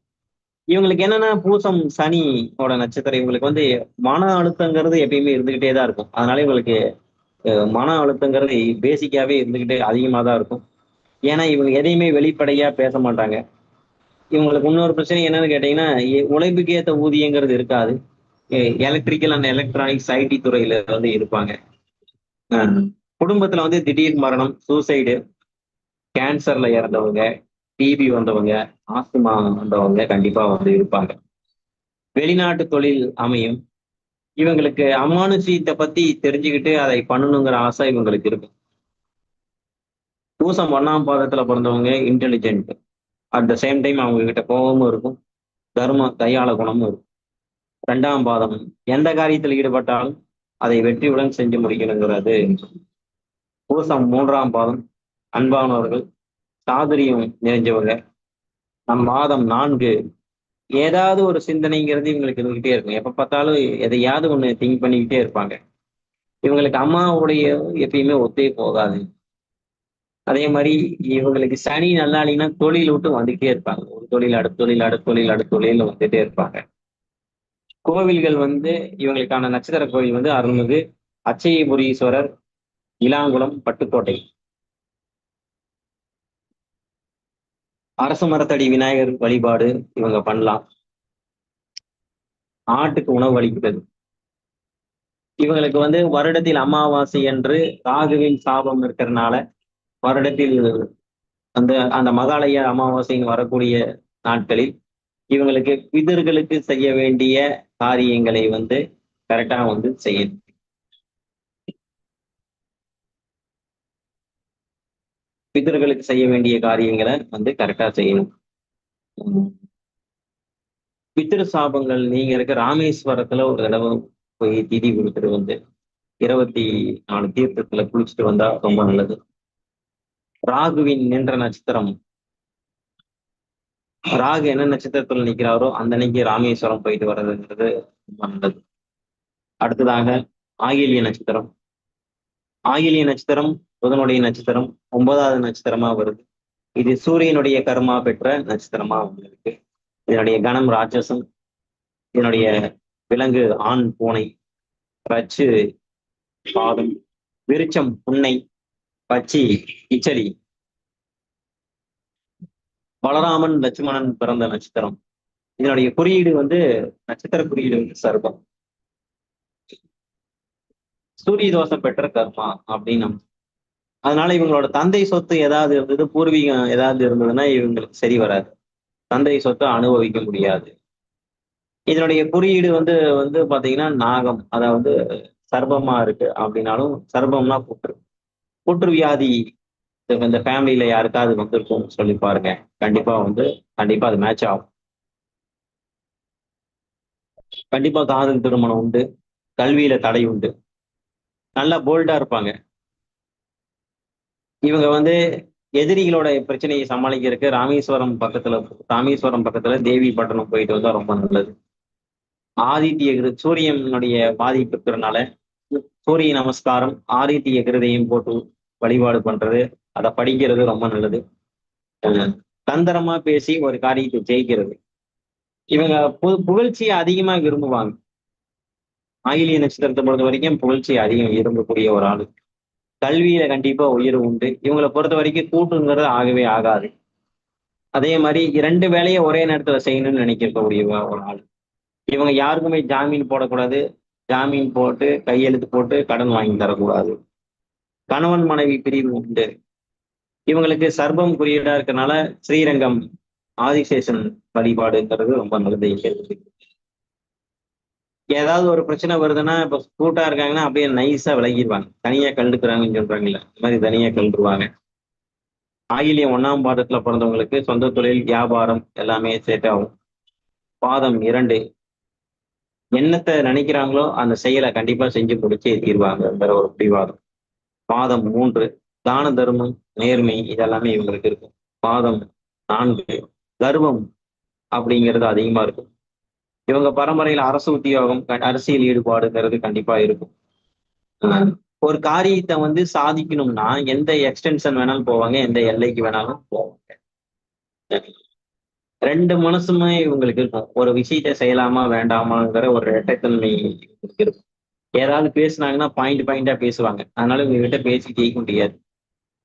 இவங்களுக்கு என்னன்னா பூசம் சனியோட நட்சத்திரம். இவங்களுக்கு வந்து மன அழுத்தங்கிறது எப்பயுமே இருந்துகிட்டே தான் இருக்கும். அதனால இவங்களுக்கு மன அழுத்தங்கிறது பேசிக்காவே இருந்துகிட்டே அதிகமா தான் இருக்கும். ஏன்னா இவங்க எதையுமே வெளிப்படையா பேச மாட்டாங்க. இவங்களுக்கு இன்னொரு பிரச்சனை என்னன்னு கேட்டீங்கன்னா, உழைப்புக்கு ஏற்ற ஊதியங்கிறது இருக்காது. எலக்ட்ரிக்கல் அண்ட் எலக்ட்ரானிக்ஸ் ஐடி துறையில வந்து இருப்பாங்க. குடும்பத்துல வந்து திடீர் மரணம், சூசைடு, கேன்சர்ல இறந்தவங்க, டிபி வந்தவங்க, ஆஸ்துமா வந்தவங்க கண்டிப்பா வந்து இருப்பாங்க. வெளிநாட்டு தொழில் அமையும். இவங்களுக்கு அமானுஷியத்தை பத்தி தெரிஞ்சுக்கிட்டு அதை பண்ணணுங்கிற ஆசை இவங்களுக்கு இருக்கும். பூசம் 1ஆம் பாதத்துல பிறந்தவங்க intelligent, at the same time அவங்க கிட்ட கோபமும் இருக்கும், தயாள குணமும் இருக்கும். 2ஆம் பாதம் எந்த காரியத்தில் ஈடுபட்டாலும் அதை வெற்றியுடன் செஞ்சு முடிக்கணுங்கிறது. பூசம் 3ஆம் பாதம் அன்பானவர்கள், சாதுரியம் நிறைஞ்சவங்க. மாதம் 4 ஏதாவது ஒரு சிந்தனைங்கிறது இவங்களுக்கு இருந்துகிட்டே இருக்கும். எப்ப பார்த்தாலும் எதையாவது ஒண்ணு திங்க் பண்ணிக்கிட்டே இருப்பாங்க. இவங்களுக்கு அம்மாவுடைய எப்பயுமே ஒத்தே போகாது. அதே மாதிரி இவங்களுக்கு சனி நல்லாளின்னா தொழில் விட்டு வந்துகிட்டே இருப்பாங்க. ஒரு தொழில் அடுத்த தொழில், அடுத்த தொழில், அடுத்த தொழில் வந்துட்டே இருப்பாங்க. கோவில்கள் வந்து இவங்களுக்கான நட்சத்திர கோவில் வந்து அருள்மிகு அச்சயபுரீஸ்வரர், இலாங்குளம், பட்டுக்கோட்டை. அரச மரத்தடி விநாயகர் வழிபாடு இவங்க பண்ணலாம். ஆட்டுக்கு உணவு அளிக்கிறது. இவங்களுக்கு வந்து வருடத்தில் அமாவாசை என்று ராகுவின் சாபம் இருக்கிறதுனால வருடத்தில் அந்த அந்த மகாலய அமாவாசைன்னு வரக்கூடிய நாட்களில் இவங்களுக்கு பிதர்களுக்கு செய்ய வேண்டிய காரியங்களை வந்து கரெக்டா வந்து செய்யணும். பிதர்களுக்கு செய்ய வேண்டிய காரியங்களை வந்து கரெக்டா செய்யணும். பித்திரு சாபங்கள் நீங்க இருக்க ராமேஸ்வரத்துல ஒரு தடவை போய் திதி கொடுத்துட்டு வந்து 24 தீர்த்தத்துல குளிச்சுட்டு வந்தா ரொம்ப நல்லது. ராகுவின் நின்ற நட்சத்திரம், ராகு என்ன நட்சத்திரத்துல நிக்கிறாரோ அந்த அன்னைக்கு ராமேஸ்வரம் போயிட்டு வர்றதுன்றது ரொம்ப நல்லது. அடுத்ததாக ஆயில்ய நட்சத்திரம். ஆயில்ய நட்சத்திரம் புதனுடைய நட்சத்திரம் 9வது நட்சத்திரமா வருது. இது சூரியனுடைய கர்மா பெற்ற நட்சத்திரமா இருக்கு. இதனுடைய கணம் ராட்சசம். இதனுடைய விலங்கு ஆண் பூனை, ரச்சு பாதம், விருச்சம் புன்னை, பச்சி இச்சடி. பலராமன் லட்சுமணன் பிறந்த நட்சத்திரம். இதனுடைய குறியீடு வந்து நட்சத்திர குறியீடு வந்து சர்பம். சூரிய தோஷம் பெற்ற கர்மா அப்படின்னு. அதனால இவங்களோட தந்தை சொத்து ஏதாவது இருந்தது, பூர்வீகம் ஏதாவது இருந்ததுன்னா இவங்களுக்கு சரி வராது. தந்தை சொத்தை அனுபவிக்க முடியாது. இதனுடைய குறியீடு வந்து வந்து பாத்தீங்கன்னா நாகம், அதாவது சர்ப்பமா இருக்கு அப்படின்னாலும், சர்ப்பம்னா புற்று. புற்று வியாதி இந்த ஃபேமிலியில யாருக்காவது வந்திருக்கும்னு சொல்லி பாருங்க. கண்டிப்பா அது மேட்ச் ஆகும். கண்டிப்பா காதல் திருமணம் உண்டு, கல்வியில தடை உண்டு. நல்லா போல்டா இருப்பாங்க. இவங்க வந்து எதிரிகளோட பிரச்சனையை சமாளிக்கிறதுக்கு ராமேஸ்வரம் பக்கத்துல தேவி பட்டணம் போயிட்டு வந்தா ரொம்ப நல்லது. சூரியனுடைய பாதிப்பு இருக்கிறதுனால சூரிய நமஸ்காரம், ஆதித்ய கிருதையும் போட்டு வழிபாடு பண்றது, அதை படிக்கிறது ரொம்ப நல்லது. தந்திரமா பேசி ஒரு காரியத்தை ஜெயிக்கிறது. இவங்க புகழ்ச்சியை அதிகமா விரும்புவாங்க. ஆயிலிய நட்சத்திரத்தை பொறுத்த வரைக்கும் புகழ்ச்சி அதிகம் விரும்பக்கூடிய ஒரு ஆளு. கல்வியில கண்டிப்பா உயர்வு உண்டு. இவங்களை பொறுத்த வரைக்கும் கூட்டுங்கிறது ஆகவே ஆகாது. அதே மாதிரி 2 வேலையை ஒரே நேரத்துல செய்யணும்னு நினைக்கக்கூடிய ஒரு ஆள். இவங்க யாருக்குமே ஜாமீன் போடக்கூடாது. ஜாமீன் போட்டு கையெழுத்து போட்டு கடன் வாங்கி தரக்கூடாது. கணவன் மனைவி பிரிவு உண்டு. இவங்களுக்கு சர்ப்பம் குறியீடா இருக்கனால ஸ்ரீரங்கம் ஆதிசேஷன் வழிபாடுங்கிறது ரொம்ப நல்லது. ஏதாவது ஒரு பிரச்சனை வருதுன்னா, இப்ப கூட்டா இருக்காங்கன்னா அப்படியே நைஸா விலகிடுவாங்க. தனியா கழுடுக்குறாங்கன்னு சொல்றாங்கல்ல, இந்த மாதிரி தனியா கழுடுருவாங்க. ஆயிலியம் 1ஆம் பாதத்துல பிறந்தவங்களுக்கு சொந்த தொழில், வியாபாரம் எல்லாமே செட் ஆகும். பாதம் 2 என்னத்தை நினைக்கிறாங்களோ அந்த செயலை கண்டிப்பா செஞ்சு முடிச்சே தீர்வாங்கிற ஒரு பிடிவாதம். பாதம் 3 தான தர்மம், நேர்மை இதெல்லாமே இவங்களுக்கு இருக்கும். பாதம் 4 கர்வம் அப்படிங்கிறது அதிகமா இருக்கும். இவங்க பரம்பரையில அரசு உத்தியோகம், அரசியல் ஈடுபாடுங்கிறது கண்டிப்பா இருக்கும். ஒரு காரியத்தை வந்து சாதிக்கணும்னா எந்த எக்ஸ்டென்ஷன் வேணாலும் போவாங்க, எந்த எல்லைக்கு வேணாலும் போவாங்க. 2 மனசுமே இவங்களுக்கு இருக்கும். ஒரு விஷயத்தை செய்யலாமா வேண்டாமாங்கிற ஒரு இரட்டைத்தன்மை இவங்களுக்கு இருக்கும். ஏதாவது பேசுனாங்கன்னா பாயிண்டா பேசுவாங்க. அதனால இவங்க கிட்ட பேசி ஜெயிக்க முடியாது.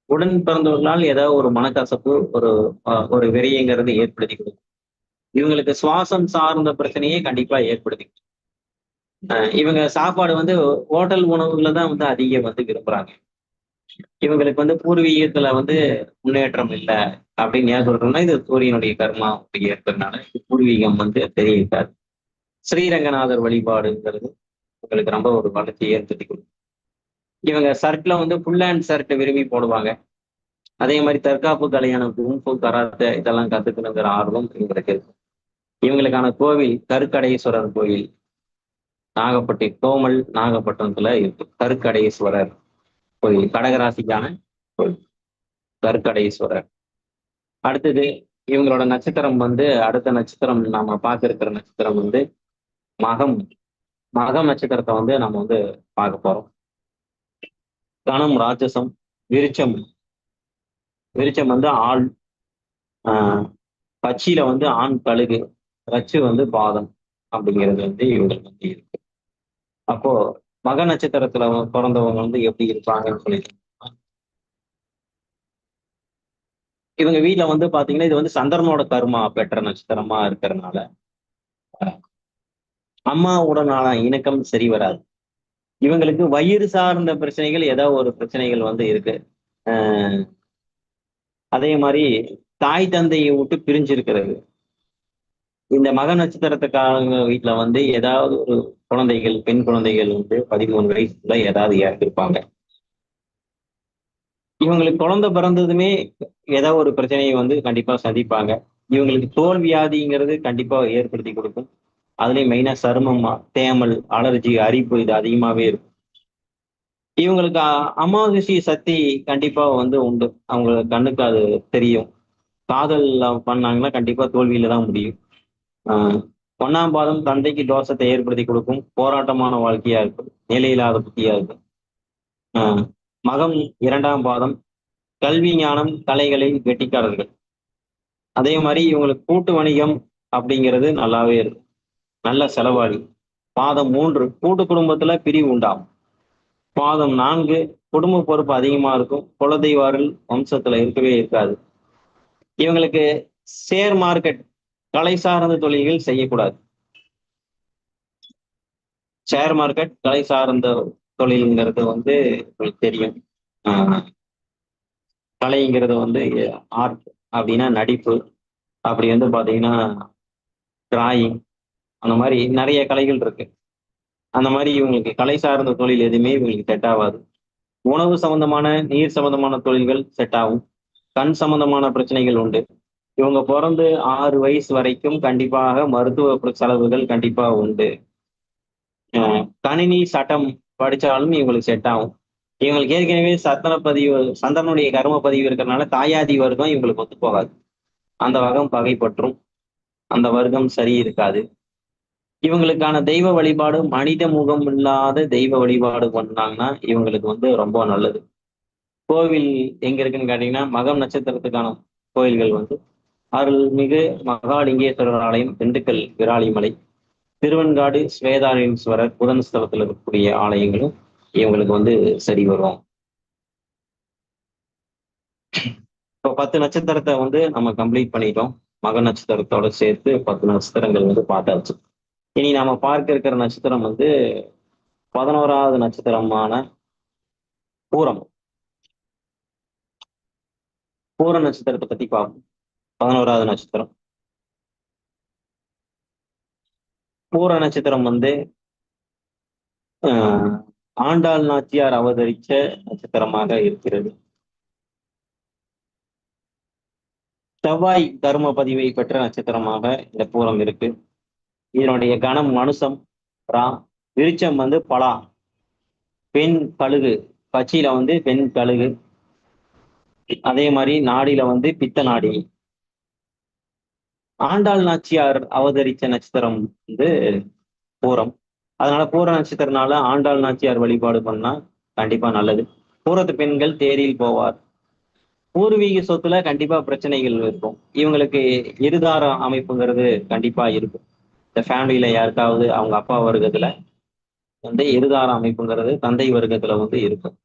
உடன் பிறந்தவர்களால் ஏதாவது ஒரு மனக்கசப்பு, ஒரு விரயங்கிறது ஏற்படுத்தி கொடுக்கும். இவங்களுக்கு சுவாசம் சார்ந்த பிரச்சனையே கண்டிப்பா ஏற்படுத்தி. இவங்க சாப்பாடு வந்து ஹோட்டல் உணவுகளை தான் வந்து அதிகம் வந்து விரும்புறாங்க. இவங்களுக்கு வந்து பூர்வீகத்துல வந்து முன்னேற்றம் இல்லை அப்படின்னு ஏன் சொல்றோம்னா, இது சூரியனுடைய கர்மா அப்படி இருக்கிறதுனால பூர்வீகம் வந்து தெரிவிக்காது. ஸ்ரீரங்கநாதர் வழிபாடுங்கிறது உங்களுக்கு ரொம்ப ஒரு வளர்ச்சியை ஏற்படுத்தி கொடுக்கும். இவங்க ஷர்ட்ல வந்து ஃபுல் ஹேண்ட் ஷர்ட் விரும்பி போடுவாங்க. அதே மாதிரி தற்காப்பு கலையான குங்ஃபு, கராத்தே இதெல்லாம் கத்துக்கணுங்கிற ஆர்வம் இவங்களுக்கு இருக்கும். இவங்களுக்கான கோவில் கருக்கடையீஸ்வரர் கோயில் நாகப்பட்டினத்துல இருக்கு. கருக்கடையீஸ்வரர் கோயில் கடகராசிக்கான கோயில் கருக்கடையீஸ்வரர். அடுத்தது இவங்களோட நட்சத்திரம் வந்து அடுத்த நட்சத்திரம் நாம பார்க்க இருக்கிற நட்சத்திரம் வந்து மகம் நட்சத்திரத்தை வந்து நம்ம வந்து பார்க்க போறோம். கணம் ராட்சசம், விருச்சம் வந்து ஆள், பச்சியில வந்து ஆண் கழுகு, ரச்சு வந்து பாதம் அப்படிங்கிறது வந்து இவங்களுக்கு வந்து இருக்கு. அப்போ மக நட்சத்திரத்துல பிறந்தவங்க வந்து எப்படி இருப்பாங்கன்னு சொல்லிட்டு இவங்க வீட்டுல வந்து பாத்தீங்கன்னா இது வந்து சந்திரனோட கர்மா பெற்ற நட்சத்திரமா இருக்கிறதுனால அம்மாவுடனான இணக்கம் சரி வராது. இவங்களுக்கு வயிறு சார்ந்த பிரச்சனைகள் ஏதாவது ஒரு பிரச்சனைகள் வந்து இருக்கு. அஹ் அதே மாதிரி தாய் தந்தையை விட்டு பிரிஞ்சிருக்கிறது. இந்த மக நட்சத்திரத்துக்காரங்க வீட்டுல வந்து ஏதாவது ஒரு குழந்தைகள், பெண் குழந்தைகள் வந்து 13 வயசுல ஏதாவது இறந்திருப்பாங்க. இவங்களுக்கு குழந்தை பிறந்ததுமே ஏதாவது ஒரு பிரச்சனையை வந்து கண்டிப்பா சந்திப்பாங்க. இவங்களுக்கு தோல் வியாதிங்கிறது கண்டிப்பா ஏற்படுத்தி கொடுக்கும். அதுலயும் மெயினா சருமம், தேமல், அலர்ஜி, அரிப்பு இது அதிகமாவே இருக்கும். இவங்களுக்கு அமாவாசை சக்தி கண்டிப்பா வந்து உண்டு. அவங்க கண்ணுக்கு அது தெரியும். காதல் பண்ணாங்கன்னா கண்டிப்பா தோல்வியில தான் முடியும். ஆஹ் ஒன்னாம் பாதம் தந்தைக்கு தோஷத்தை ஏற்படுத்தி கொடுக்கும். போராட்டமான வாழ்க்கையா இருக்கும். நிலையில்லாத புத்தியா இருக்கும். ஆஹ் மகம் 2ஆம் பாதம் கல்வி ஞானம் கலைகளின் கெட்டிக்காரர்கள். அதே மாதிரி இவங்களுக்கு கூட்டு வணிகம் அப்படிங்கிறது நல்லாவே இருக்கும். நல்ல செலவாளி. பாதம் 3 கூட்டு குடும்பத்துல பிரிவு உண்டாகும். பாதம் 4 குடும்ப பொறுப்பு அதிகமா இருக்கும். குலதெய்வார்கள் வம்சத்துல இருக்கவே இருக்காது. இவங்களுக்கு ஷேர் மார்க்கெட் கலை சார்ந்த தொழில்கள் செய்யக்கூடாது. ஷேர் மார்க்கெட் கலை சார்ந்த தொழில்ங்கிறது வந்து உங்களுக்கு தெரியும். ஆஹ் கலைங்கிறது வந்து ஆர்ட் அப்படின்னா நடிப்பு, அப்படி வந்து பாத்தீங்கன்னா டிராயிங், அந்த மாதிரி நிறைய கலைகள் இருக்கு. அந்த மாதிரி இவங்களுக்கு கலை சார்ந்த தொழில் எதுவுமே இவங்களுக்கு செட் ஆகாது. உணவு சம்பந்தமான நீர் சம்பந்தமான தொழில்கள் செட் ஆகும். கண் சம்பந்தமான பிரச்சனைகள் உண்டு. இவங்க பிறந்து 6 வயசு வரைக்கும் கண்டிப்பாக மருத்துவ செலவுகள் கண்டிப்பா உண்டு. கணினி சட்டம் படிச்சாலும் இவங்களுக்கு செட் ஆகும். இவங்களுக்கு ஏற்கனவே சந்திரனுடைய கர்ம பதிவு இருக்கிறதுனால தாயாதி வர்க்கம் இவங்களுக்கு ஒத்து போகாது. அந்த வகம் பகைப்பற்றும். அந்த வர்க்கம் சரி இருக்காது. இவங்களுக்கான தெய்வ வழிபாடு மனித முகம் இல்லாத தெய்வ வழிபாடு பண்ணாங்கன்னா இவங்களுக்கு வந்து ரொம்ப நல்லது. கோவில் எங்க இருக்குன்னு கேட்டீங்கன்னா மகம் நட்சத்திரத்துக்கான கோயில்கள் வந்து அருள்மிகு மகாலிங்கேஸ்வரர் ஆலயம், திண்டுக்கல் விராலிமலை, திருவெண்காடு ஸ்வேதாரீஸ்வரர் புதன் ஸ்தலத்தில் இருக்கக்கூடிய ஆலயங்களும் இவங்களுக்கு வந்து சரி வரும். இப்போ 10 நட்சத்திரத்தை வந்து நம்ம கம்ப்ளீட் பண்ணிட்டோம். மக நட்சத்திரத்தோட சேர்த்து 10 நட்சத்திரங்கள் வந்து பார்த்தாச்சு. இனி நாம பார்க்க இருக்கிற நட்சத்திரம் வந்து 11வது நட்சத்திரமான பூரம். பூர நட்சத்திரத்தை பத்தி பார்ப்போம். 11வது நட்சத்திரம் பூர நட்சத்திரம் வந்து ஆண்டாள் நாச்சியார் அவதரிச்ச நட்சத்திரமாக இருக்கிறது. செவ்வாய் தர்ம பதிவை பெற்ற நட்சத்திரமாக இந்த பூரம் இருக்கு. இதனுடைய கணம் மனுஷம், ரா. விருச்சம் வந்து பலா, பெண் கழுகு. பச்சியில வந்து பெண் கழுகு. அதே மாதிரி நாடியில வந்து பித்த நாடி. ஆண்டாள் நாச்சியார் அவதரிச்ச நட்சத்திரம் வந்து பூரம். அதனால பூர நட்சத்திரனால ஆண்டாள் நாச்சியார் வழிபாடு பண்ணா கண்டிப்பா நல்லது. பூரத்து பெண்கள் தேரில் போவார். பூர்வீக சொத்துல கண்டிப்பா பிரச்சனைகள் இருக்கும். இவங்களுக்கு இருதார அமைப்புங்கிறது கண்டிப்பா இருக்கும். இந்த ஃபேமிலியில யாருக்காவது அவங்க அப்பா வர்க்கத்துல வந்து இருதார அமைப்புங்கிறது தந்தை வர்க்கத்துல வந்து இருக்கும்.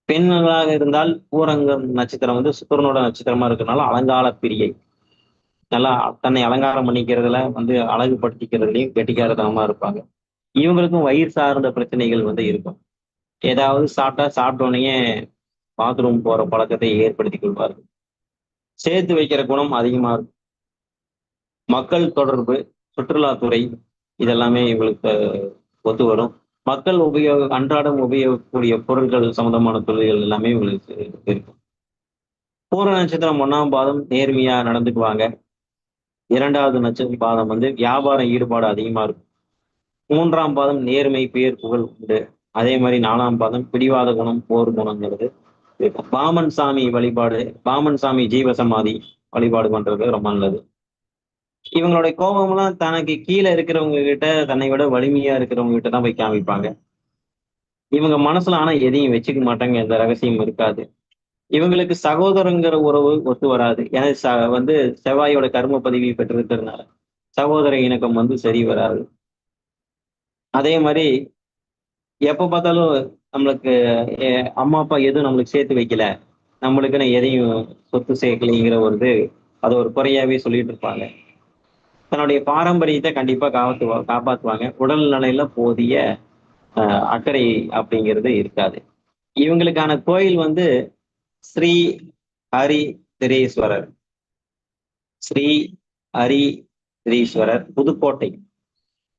பெண்களாக இருந்தால் பூரங்கம் நட்சத்திரம் வந்து சுக்கிரனோட நட்சத்திரமா இருக்கிறதுனால அலங்கார பிரியை. நல்லா தன்னை அலங்காரம் பண்ணிக்கிறதுல வந்து அழகுபடுத்திக்கிறதுலையும் கெட்டிக்காரத்தனமா இருப்பாங்க. இவங்களுக்கும் வயிறு சார்ந்த பிரச்சனைகள் வந்து இருக்கும். ஏதாவது சாப்பிட்டோன்னே பாத்ரூம் போற பழக்கத்தை ஏற்படுத்திக் கொள்வார்கள். சேர்த்து வைக்கிற குணம் அதிகமா இருக்கும். மக்கள் தொடர்பு, சுற்றுலாத்துறை இதெல்லாமே இவங்களுக்கு ஒத்து வரும். மக்கள் அன்றாடம் உபயோகக்கூடிய பொருட்கள் சம்பந்தமான தொழில்கள் எல்லாமே இவங்களுக்கு இருக்கும். பூர நட்சத்திரம் 1ஆம் பாதம் நேர்மையா நடந்துக்குவாங்க. 2வது நட்சத்திர பாதம் வந்து வியாபார ஈடுபாடு அதிகமா இருக்கும். 3ஆம் பாதம் நேர்மை, பேர், புகழ் உண்டு. அதே மாதிரி 4ஆம் பாதம் பிடிவாத குணம், போர் குணங்கிறது இருக்கும். பாமன் சாமி வழிபாடு, பாமன் சாமி ஜீவசமாதி வழிபாடு பண்றது ரொம்ப நல்லது. இவங்களுடைய கோபம்லாம் தனக்கு கீழே இருக்கிறவங்க கிட்ட, தன்னை விட வலிமையா இருக்கிறவங்க கிட்ட தான் போய் காமிப்பாங்க. இவங்க மனசுல ஆனா எதையும் வச்சுக்க மாட்டாங்க. எந்த ரகசியம் இருக்காது. இவங்களுக்கு சகோதரங்கிற உறவு ஒத்து வராது. ஏன்னா வந்து செவ்வாயோட கர்ம பதிவை பெற்றிருக்கிறதுனால சகோதர இணக்கம் வந்து சரி வராது. அதே மாதிரி எப்ப பார்த்தாலும் நம்மளுக்கு அம்மா அப்பா எதுவும் நம்மளுக்கு சேர்த்து வைக்கல, நம்மளுக்குன்னு எதையும் சொத்து சேர்க்கலைங்கிற ஒரு இது அது ஒரு குறையாவே சொல்லிட்டு இருப்பாங்க. தன்னுடைய பாரம்பரியத்தை கண்டிப்பா காப்பாத்துவாங்க. உடல் நிலையில போதிய அக்கறை அப்படிங்கிறது இருக்காது. இவங்களுக்கான கோயில் வந்து ஸ்ரீ ஹரி திரீஸ்வரர், ஸ்ரீ ஹரி திரீஸ்வரர் புதுக்கோட்டை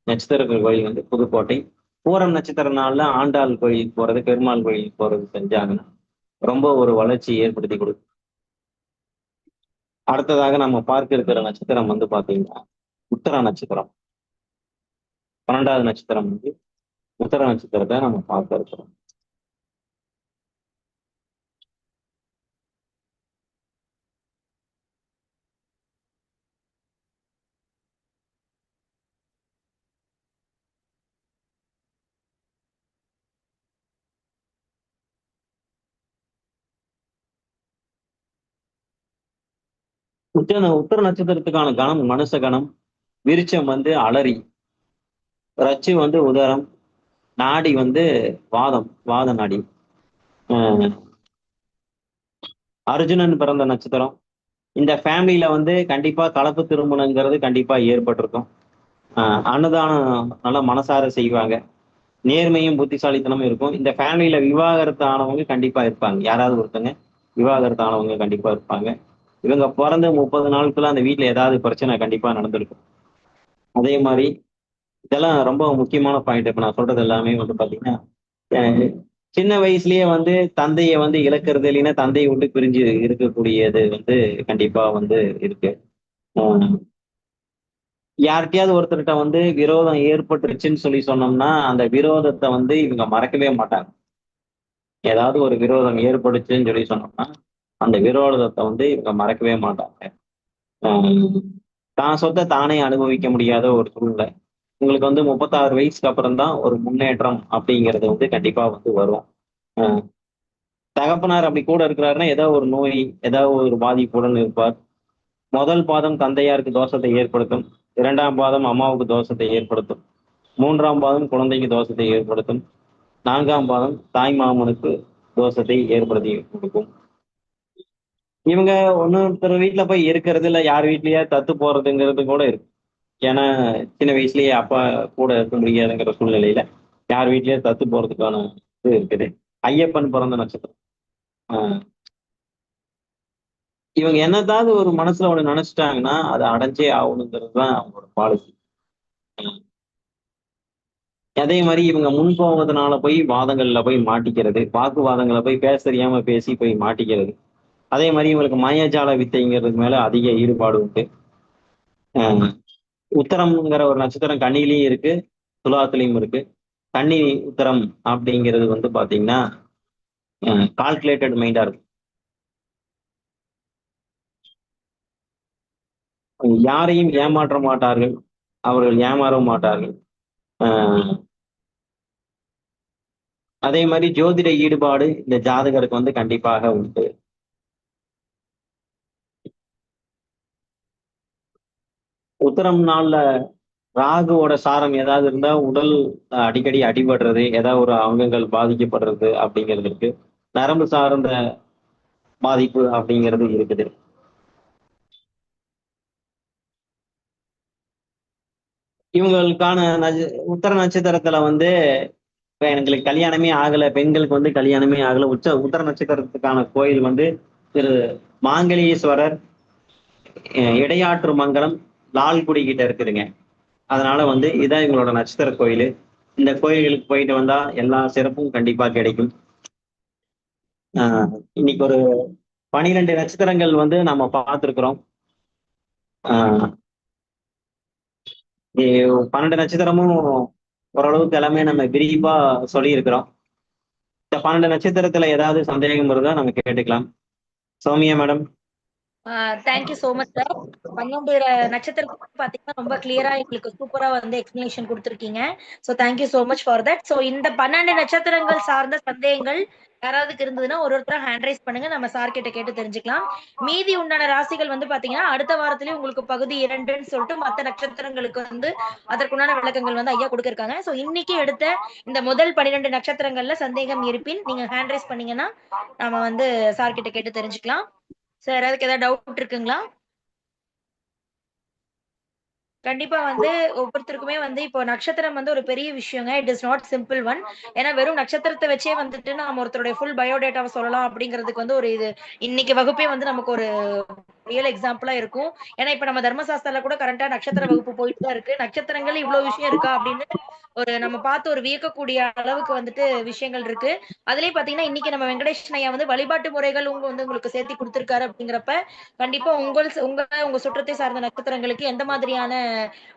நட்சத்திர கோயில் வந்து புதுக்கோட்டை. பூரம் நட்சத்திர நாள்ல ஆண்டாள் கோயில் போறது, பெருமாள் கோயில் போறது செஞ்சாங்கன்னா ரொம்ப ஒரு வளர்ச்சி ஏற்படுத்தி கொடுக்கும். அடுத்ததாக நம்ம பார்க்க இருக்கிற நட்சத்திரம் வந்து பாத்தீங்கன்னா உத்தர நட்சத்திரம். 12வது நட்சத்திரம் வந்து உத்தர நட்சத்திரத்தை நம்ம பார்க்க இருக்கிறோம். உத்தர நட்சத்திரத்துக்கான கணம் மனுஷ கணம். விருச்சம் வந்து அலரி, ரச்சு வந்து உதரம், நாடி வந்து வாத நாடி. அர்ஜுனன் பிறந்த நட்சத்திரம். இந்த ஃபேமிலியில வந்து கண்டிப்பா கலப்பு திருமணங்கிறது கண்டிப்பா ஏற்பட்டிருக்கும். அன்னதானம் நல்லா மனசார செய்வாங்க. நேர்மையும் புத்திசாலித்தனமும் இருக்கும். இந்த ஃபேமிலியில விவாகரத்து ஆனவங்க கண்டிப்பா இருப்பாங்க. யாராவது ஒருத்தங்க விவாகரத்து ஆனவங்க கண்டிப்பா இருப்பாங்க. இவங்க பிறந்து 30 நாளுக்குள்ள அந்த வீட்டுல ஏதாவது பிரச்சனை கண்டிப்பா நடந்திருக்கும். அதே மாதிரி இதெல்லாம் ரொம்ப முக்கியமான பாயிண்ட். இப்ப நான் சொல்றது எல்லாமே வந்து பாத்தீங்கன்னா சின்ன வயசுலயே வந்து தந்தையை வந்து இழக்கிறது, இல்லைன்னா தந்தையை விட்டு பிரிஞ்சு இருக்கக்கூடியது வந்து கண்டிப்பா வந்து இருக்கு. யார்கிட்டயாவது ஒருத்தர்கிட்ட வந்து விரோதம் ஏற்பட்டுருச்சுன்னு சொல்லி சொன்னோம்னா அந்த விரோதத்தை வந்து இவங்க மறக்கவே மாட்டாங்க. ஏதாவது ஒரு விரோதம் ஏற்படுச்சுன்னு சொல்லி சொன்னோம்னா அந்த விரோதத்தை வந்து இவங்க மறக்கவே மாட்டாங்க. தான் சொத்தை தானே அனுபவிக்க முடியாத ஒரு சூழ்நிலை. உங்களுக்கு வந்து 36 வயசுக்கு அப்புறம் தான் ஒரு முன்னேற்றம் அப்படிங்கிறது வந்து கண்டிப்பா வந்து வரும். தகப்பனார் அப்படி கூட இருக்கிறாருன்னா ஏதோ ஒரு நோய், ஏதாவது ஒரு பாதிப்புடன் இருப்பார். முதல் பாதம் தந்தையாருக்கு தோஷத்தை ஏற்படுத்தும். 2ஆம் பாதம் அம்மாவுக்கு தோஷத்தை ஏற்படுத்தும். 3ஆம் பாதம் குழந்தைக்கு தோஷத்தை ஏற்படுத்தும். 4ஆம் பாதம் தாய் மாமனுக்கு தோஷத்தை ஏற்படுத்தி கொடுக்கும். இவங்க ஒன்னொருத்தர் வீட்டுல போய் இருக்கிறது இல்ல, யார் வீட்லயே தத்து போறதுங்கிறது கூட இருக்கு. ஏன்னா சின்ன வயசுலயே அப்பா கூட இருக்க முடியாதுங்கிற சூழ்நிலையில யார் வீட்லயே தத்து போறதுக்கான இது இருக்குது. ஐயப்பன் பிறந்த நட்சத்திரம். இவங்க என்னதாவது ஒரு மனசுல ஒண்ணு நினைச்சிட்டாங்கன்னா அதை அடைஞ்சே ஆகணுங்கிறது தான் அவங்களோட பாலிசி. அதே மாதிரி இவங்க முன் போவதனால போய் வாதங்கள்ல போய் மாட்டிக்கிறது, வாக்குவாதங்களை போய் பேச தெரியாம பேசி போய் மாட்டிக்கிறது. அதே மாதிரி இவங்களுக்கு மாயாஜால வித்தைங்கிறது மேல அதிக ஈடுபாடு உண்டு. உத்தரம்ங்கிற ஒரு நட்சத்திரம் கண்ணிலையும் இருக்கு, துலாத்துலயும் இருக்கு. கன்னி உத்தரம் அப்படிங்கிறது வந்து பாத்தீங்கன்னா கால்குலேட்டட் மைண்டா இருக்கும். யாரையும் ஏமாற்ற மாட்டார்கள், அவர்கள் ஏமாறவும் மாட்டார்கள். அதே மாதிரி ஜோதிட ஈடுபாடு இந்த ஜாதகருக்கு வந்து கண்டிப்பாக உண்டு. உத்தரம் நாள்ல ராகுவோட சாரம் ஏதாவது இருந்தா உடல் அடிக்கடி அடிபடுறது, ஏதாவது ஒரு அங்கங்கள் பாதிக்கப்படுறது அப்படிங்கிறது இருக்கு. நரம்பு சார்ந்த பாதிப்பு அப்படிங்கிறது இருக்குது. இவங்களுக்கான உத்தர நட்சத்திரத்துல வந்து எங்களுக்கு கல்யாணமே ஆகல, பெண்களுக்கு வந்து கல்யாணமே ஆகல. உத்தர நட்சத்திரத்துக்கான கோயில் வந்து திரு மாங்கலீஸ்வரர் இடையாற்று மங்கலம் லால்குடி கிட்ட இருக்குதுங்க. அதனால வந்து இதான் இவங்களோட நட்சத்திர கோயில். இந்த கோயில்களுக்கு போயிட்டு வந்தா எல்லா சிறப்பும் கண்டிப்பா கிடைக்கும். இன்னைக்கு ஒரு 12 நட்சத்திரங்கள் வந்து நம்ம பார்த்துருக்குறோம். 12 நட்சத்திரமும் ஓரளவுக்கு எல்லாமே நம்ம விரிவா சொல்லியிருக்கிறோம். இந்த 12 நட்சத்திரத்துல ஏதாவது சந்தேகம் இருந்தா நம்ம கேட்டுக்கலாம். Soumya madam. Thank you so much sir. 12 நட்சத்திரத்துக்கு பாத்தீங்கன்னா ரொம்ப கிளியரா எங்களுக்கு சூப்பரா வந்து எக்ஸ்பிளனேஷன் கொடுத்துருக்கீங்க. So thank you so much for that. So இந்த 12 நட்சத்திரங்கள் சார்ந்த சந்தேகங்கள் யாராவதுக்கு இருந்ததுன்னா ஒருத்தரா ஹேண்ட் ரைஸ் பண்ணுங்க, நம்ம சார் கிட்ட கேட்டு தெரிஞ்சுக்கலாம். மீதி உண்டான ராசிகள் வந்து பாத்தீங்கன்னா அடுத்த வாரத்திலேயே உங்களுக்கு பகுதி 2ன்னு சொல்லிட்டு மத்த நட்சத்திரங்களுக்கு வந்து அதற்குண்டான விளக்கங்கள் வந்து ஐயா கொடுத்திருக்காங்க. ஸோ இன்னைக்கு எடுத்த இந்த முதல் 12 நட்சத்திரங்கள்ல சந்தேகம் இருப்பின் நீங்க ஹேண்ட் ரைஸ் பண்ணீங்கன்னா நம்ம வந்து சார் கிட்ட கேட்டு தெரிஞ்சுக்கலாம். சார் அதுக்கு ஏதாவது டவுட் இருக்குங்களா? கண்டிப்பா வந்து ஒவ்வொருத்தருக்குமே வந்து இப்போ நட்சத்திரம் வந்து ஒரு பெரிய விஷயங்க. It is not simple one. ஏன்னா வெறும் நட்சத்திரத்தை வச்சே வந்துட்டு நம்ம ஒருத்தருடைய ஃபுல் பயோடேட்டாவை சொல்லலாம் அப்படிங்கிறதுக்கு வந்து ஒரு இது இன்னைக்கு வகுப்பே வந்து நமக்கு ஒரு ரியல் எக்ஸாம்பிளா இருக்கும். ஏன்னா இப்ப நம்ம தர்மசாஸ்திரத்துல கூட கரண்டா நட்சத்திர வகுப்பு போயிட்டு தான் இருக்கு. நட்சத்திரங்கள் இவ்வளவு விஷயம் இருக்கா அப்படின்னு ஒரு நம்ம பார்த்து ஒரு வியக்கக்கூடிய அளவுக்கு வந்துட்டு விஷயங்கள் இருக்கு. அதுலயும் பாத்தீங்கன்னா இன்னைக்கு நம்ம வெங்கடேஷன் ஐயா வந்து வழிபாட்டு முறைகள் வந்து உங்களுக்கு சேர்த்து கொடுத்திருக்காரு அப்படிங்கிறப்ப கண்டிப்பா உங்க சுற்றத்தை சார்ந்த நட்சத்திரங்களுக்கு எந்த மாதிரியான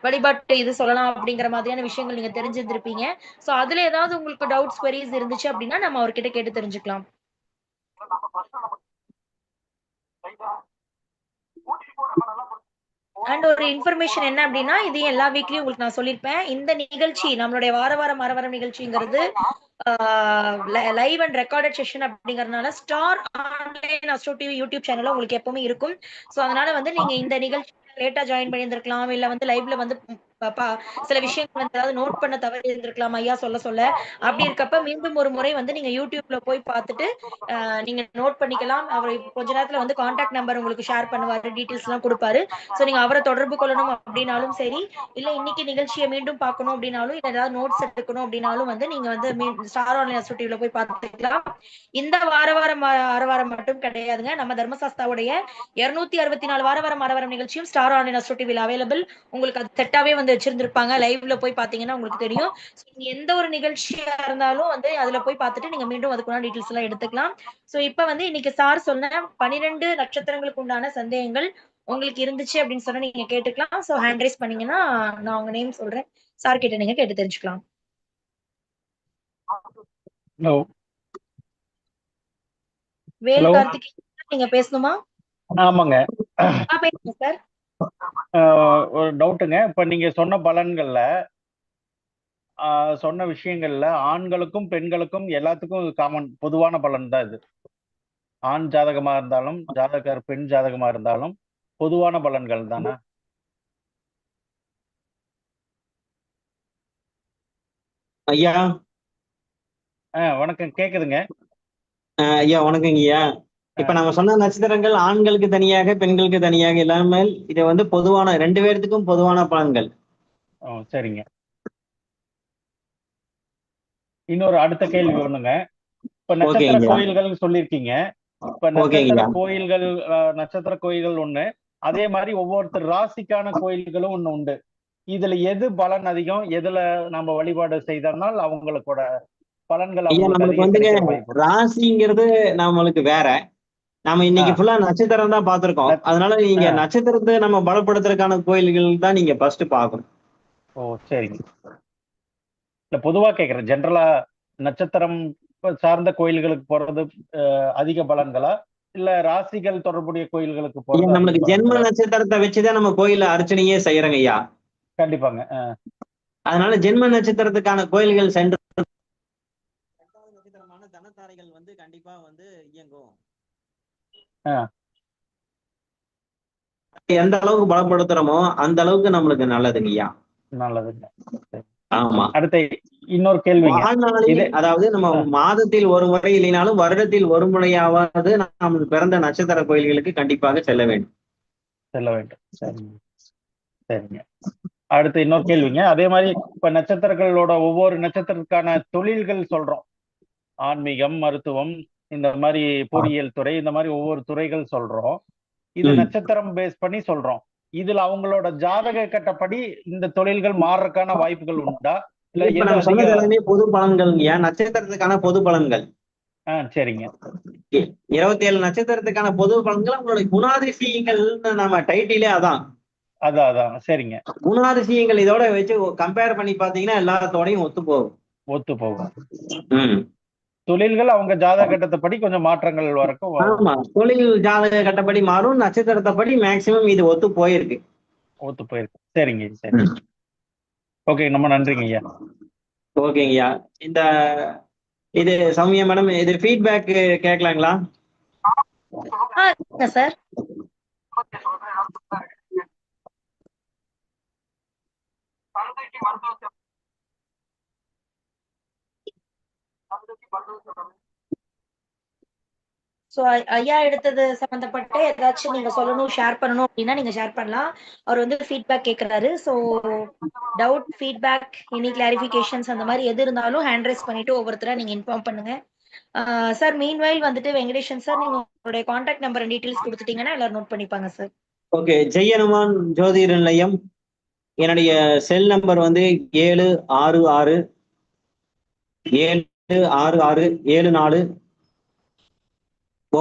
வழிபாட்டு இது சொல்லலாம் அப்படிங்கிற மாதிரியான விஷயங்கள் நீங்க தெரிஞ்சிருந்திருப்பீங்க. சோ அதுல ஏதாவது உங்களுக்கு டவுட்ஸ் queries இருந்துச்சு அப்படின்னா நம்ம அவர்கிட்ட கேட்டு தெரிஞ்சுக்கலாம். அண்ட் ஒரு இன்ஃபர்மேஷன் என்ன அப்படின்னா இது எல்லா வீக்லயும் உங்களுக்கு நான் சொல்லியிருப்பேன். இந்த நிகழ்ச்சி நம்மளுடைய வாரம் நிகழ்ச்சிங்கிறது லைவ் அண்ட் ரெக்கார்டட் செஷன் அப்படிங்கறதுனால star online astro TV YouTube சேனல்ல உங்களுக்கு எப்பவுமே இருக்கும். சோ அதனால வந்து நீங்க இந்த நிகழ்ச்சி லேட்டா ஜாயின் பண்ணியிருந்திருக்கலாம், இல்ல வந்து லைவ்ல வந்து சில விஷயங்கள் வந்து ஏதாவது நோட் பண்ண தவறி இருந்திருக்கலாம் ஐயா சொல்ல. அப்படி இருக்கப்ப மீண்டும் ஒரு முறை வந்து நீங்க யூடியூப்ல போய் பார்த்துட்டு நீங்க நோட் பண்ணிக்கலாம். அவர் கொஞ்ச நேரத்துல வந்து கான்டாக்ட் நம்பர் உங்களுக்கு ஷேர் பண்ணுவாரு, டீடைல்ஸ் எல்லாம் கொடுப்பாரு. சோ நீங்க அவரை தொடர்பு கொள்ளணும் அப்படின்னாலும் சரி, இல்ல இன்னைக்கு நிகழ்ச்சியை மீண்டும் பார்க்கணும் அப்படின்னாலும், இல்ல ஏதாவது நோட்ஸ் எடுக்கணும் அப்படின்னாலும் வந்து நீங்க வந்து ஸ்டார் ஆன்லைன் அஸ்ட்ரோடிவில போய் பார்த்துக்கலாம். இந்த வாரம் மட்டும் கிடையாதுங்க. நம்ம தர்மசாஸ்தாவுடைய 264 வாரம் நிகழ்ச்சியும் ஸ்டார் ஆன்லைன் அஸ்ட்ரோடிவில அவைலபிள். உங்களுக்கு அது செட்டாவே வந்து வச்சிருந்திருப்பாங்க. லைவ்ல போய் பாத்தீங்கன்னா உங்களுக்கு தெரியும். எந்த ஒரு நிகழ்ச்சியா இருந்தாலும் வந்து அதுல போய் பார்த்துட்டு நீங்க மீண்டும் அதுக்குள்ள டீடைல்ஸ் எல்லாம் எடுத்துக்கலாம். சோ இப்ப வந்து இன்னைக்கு சார் சொன்ன 12 நட்சத்திரங்களுக்கு உண்டான சந்தேகங்கள் உங்களுக்கு இருந்துச்சு அப்படின்னு சொன்னா நீங்க கேட்டுக்கலாம். சோ ஹேண்ட் ரைஸ் பண்ணீங்கன்னா நான் உங்க நேம் சொல்றேன். சார் கிட்ட நீங்க கேட்டு தெரிஞ்சுக்கலாம். ஹலோ வேல் ஹலோ கார்த்திக் நீங்க பேசணுமா? ஆமாங்க. பேசுங்க சார். ஒரு டவுட்டுங்க. இப்ப நீங்க சொன்ன பலன்கள்ல சொன்ன விஷயங்கள்ல ஆண்களுக்கும் பெண்களுக்கும் எல்லாத்துக்கும் காமன் பொதுவான பலன் தான் இது. ஆண் ஜாதகமா இருந்தாலும் ஜாதகர் பெண் ஜாதகமா இருந்தாலும் பொதுவான பலன்கள் தானே? ஐயா வணக்கம், கேக்குதுங்க. ஐயா வணக்கங்க ஐயா. இப்ப நம்ம சொன்ன நட்சத்திரங்கள் ஆண்களுக்கு தனியாக பெண்களுக்கு தனியாக இல்லாமல் இது வந்து பொதுவான 2 பேர்த்துக்கும் பொதுவான பலன்கள். சரிங்க. இன்னொரு அடுத்த கேள்வி ஒண்ணுங்க. இப்ப நட்சத்திர கோயில்கள் சொல்லியிருக்கீங்க. இப்ப நட்சத்திர கோயில்கள் நட்சத்திர கோயில்கள் ஒண்ணு, அதே மாதிரி ஒவ்வொருத்தர் ராசிக்கான கோயில்களும் ஒண்ணு உண்டு. இதுல எது பலன் அதிகம், எதுல நம்ம வழிபாடு செய்தோம்னால் அவங்களோட பலன்கள் நம்மளுக்கு வந்துங்க ராசிங்கிறது நம்மளுக்கு வேற. நாம இன்னைக்கு ஃபுல்லா நட்சத்திரம் தான் பார்த்திருக்கோம். அதனால நீங்க நட்சத்திரத்தை நம்ம பலப்படுத்துறதுக்கான கோயில்கள் தான் நீங்க ஃபர்ஸ்ட் பார்க்கணும். ஓ சரிங்க. இல்ல பொதுவா கேக்குறேன், ஜென்ரலா நட்சத்திரம் சார்ந்த கோயில்களுக்கு போறது அதிக பலன்களா, இல்ல ராசிகள் தொடர்புடைய கோயில்களுக்கு போறது? நம்மளுக்கு ஜென்ம நட்சத்திரத்தை வச்சுதான் நம்ம கோயில அர்ச்சனையே செய்யறோங்க ஐயா. கண்டிப்பாங்க. அதனால ஜென்ம நட்சத்திரத்துக்கான கோயில்கள் சென்று நட்சத்திரமான தனத்தாரைகள் வந்து கண்டிப்பா வந்து இயங்கும். எந்த அளவுக்கு பலப்படுத்துறோமோ அந்த அளவுக்கு நம்மளுக்கு நல்லதுங்க ஐயா. நல்லதுங்க. ஆமா. அடுத்த இன்னொரு கேள்வி, அதாவது நம்ம மாதத்தில் ஒரு முறை இல்லைனாலும் வருடத்தில் ஒரு முறையாவது நாம் பிறந்த நட்சத்திர கோயில்களுக்கு கண்டிப்பாக செல்ல வேண்டும். சரிங்க. அடுத்து இன்னொரு கேள்விங்க. அதே மாதிரி இப்ப நட்சத்திரங்களோட ஒவ்வொரு நட்சத்திரத்துக்கான தொழில்கள் சொல்றோம். ஆன்மீகம், மருத்துவம், இந்த மாதிரி பொறியியல் துறை, இந்த மாதிரி ஒவ்வொரு துறைகள் சொல்றோம். இது நட்சத்திரம் பேஸ் பண்ணி சொல்றோம். இதுல அவங்களோட ஜாதக கட்டப்படி இந்த தொழில்கள் மாறுறதுக்கான வாய்ப்புகள் உண்டா? பொது பலன்கள், நட்சத்திரத்துக்கான பொது பலன்கள். சரிங்க. 27 நட்சத்திரத்துக்கான பொது பலன்கள் அவங்களுடைய குணாதிசயங்கள் நம்ம டைட்டிலே அதான். சரிங்க. குணாதிசயங்கள் இதோட வச்சு கம்பேர் பண்ணி பாத்தீங்கன்னா எல்லாத்தோடையும் ஒத்து போகும். தொழில்கள் அவங்க ஜாதக கட்டத்தைப்படி கொஞ்சம் மாற்றங்கள் வரைக்கும் ஆமா, தொழில் ஜாதக கட்டப்படி மாறும், நட்சத்திரத்தைப்படி மேக்சிமம் இது ஒத்து போயிருக்கு. ஒத்து போயிருக்கு. சரிங்க, சரி. ஓகே, ரொம்ப நன்றிங்க ஐயா. ஓகேங்கய்யா. இது சௌமியா மேடம், இது ஃபீட்பேக் கேட்கலாங்களா? சார். சோ ஐயா எடுத்தது சம்பந்தப்பட்ட ஏதாச்சும் நீங்க சொல்லணும், ஷேர் பண்ணணும் அப்படின்னா நீங்க ஷேர் பண்ணலாம். அவர் வந்து ஃபீட்பேக் கேட்கிறாரு. So doubt, feedback, any clarifications அந்த மாதிரி எது இருந்தாலும் ஹேண்ட் ரைஸ் பண்ணிட்டு ஒவ்வொருத்தரா நீங்க இன்ஃபார்ம் பண்ணுங்க. சார் மீன்வைல் வந்துட்டு வெங்கடேஷன் சார், நீங்க உங்களுடைய கான்டாக்ட் நம்பர் டீடைல்ஸ் கொடுத்துட்டீங்கன்னா எல்லாரும் நோட் பண்ணிப்பாங்க சார். ஓகே, ஜெயனுமான் ஜோதிட நிலையம். என்னுடைய செல் நம்பர் வந்து 7667669524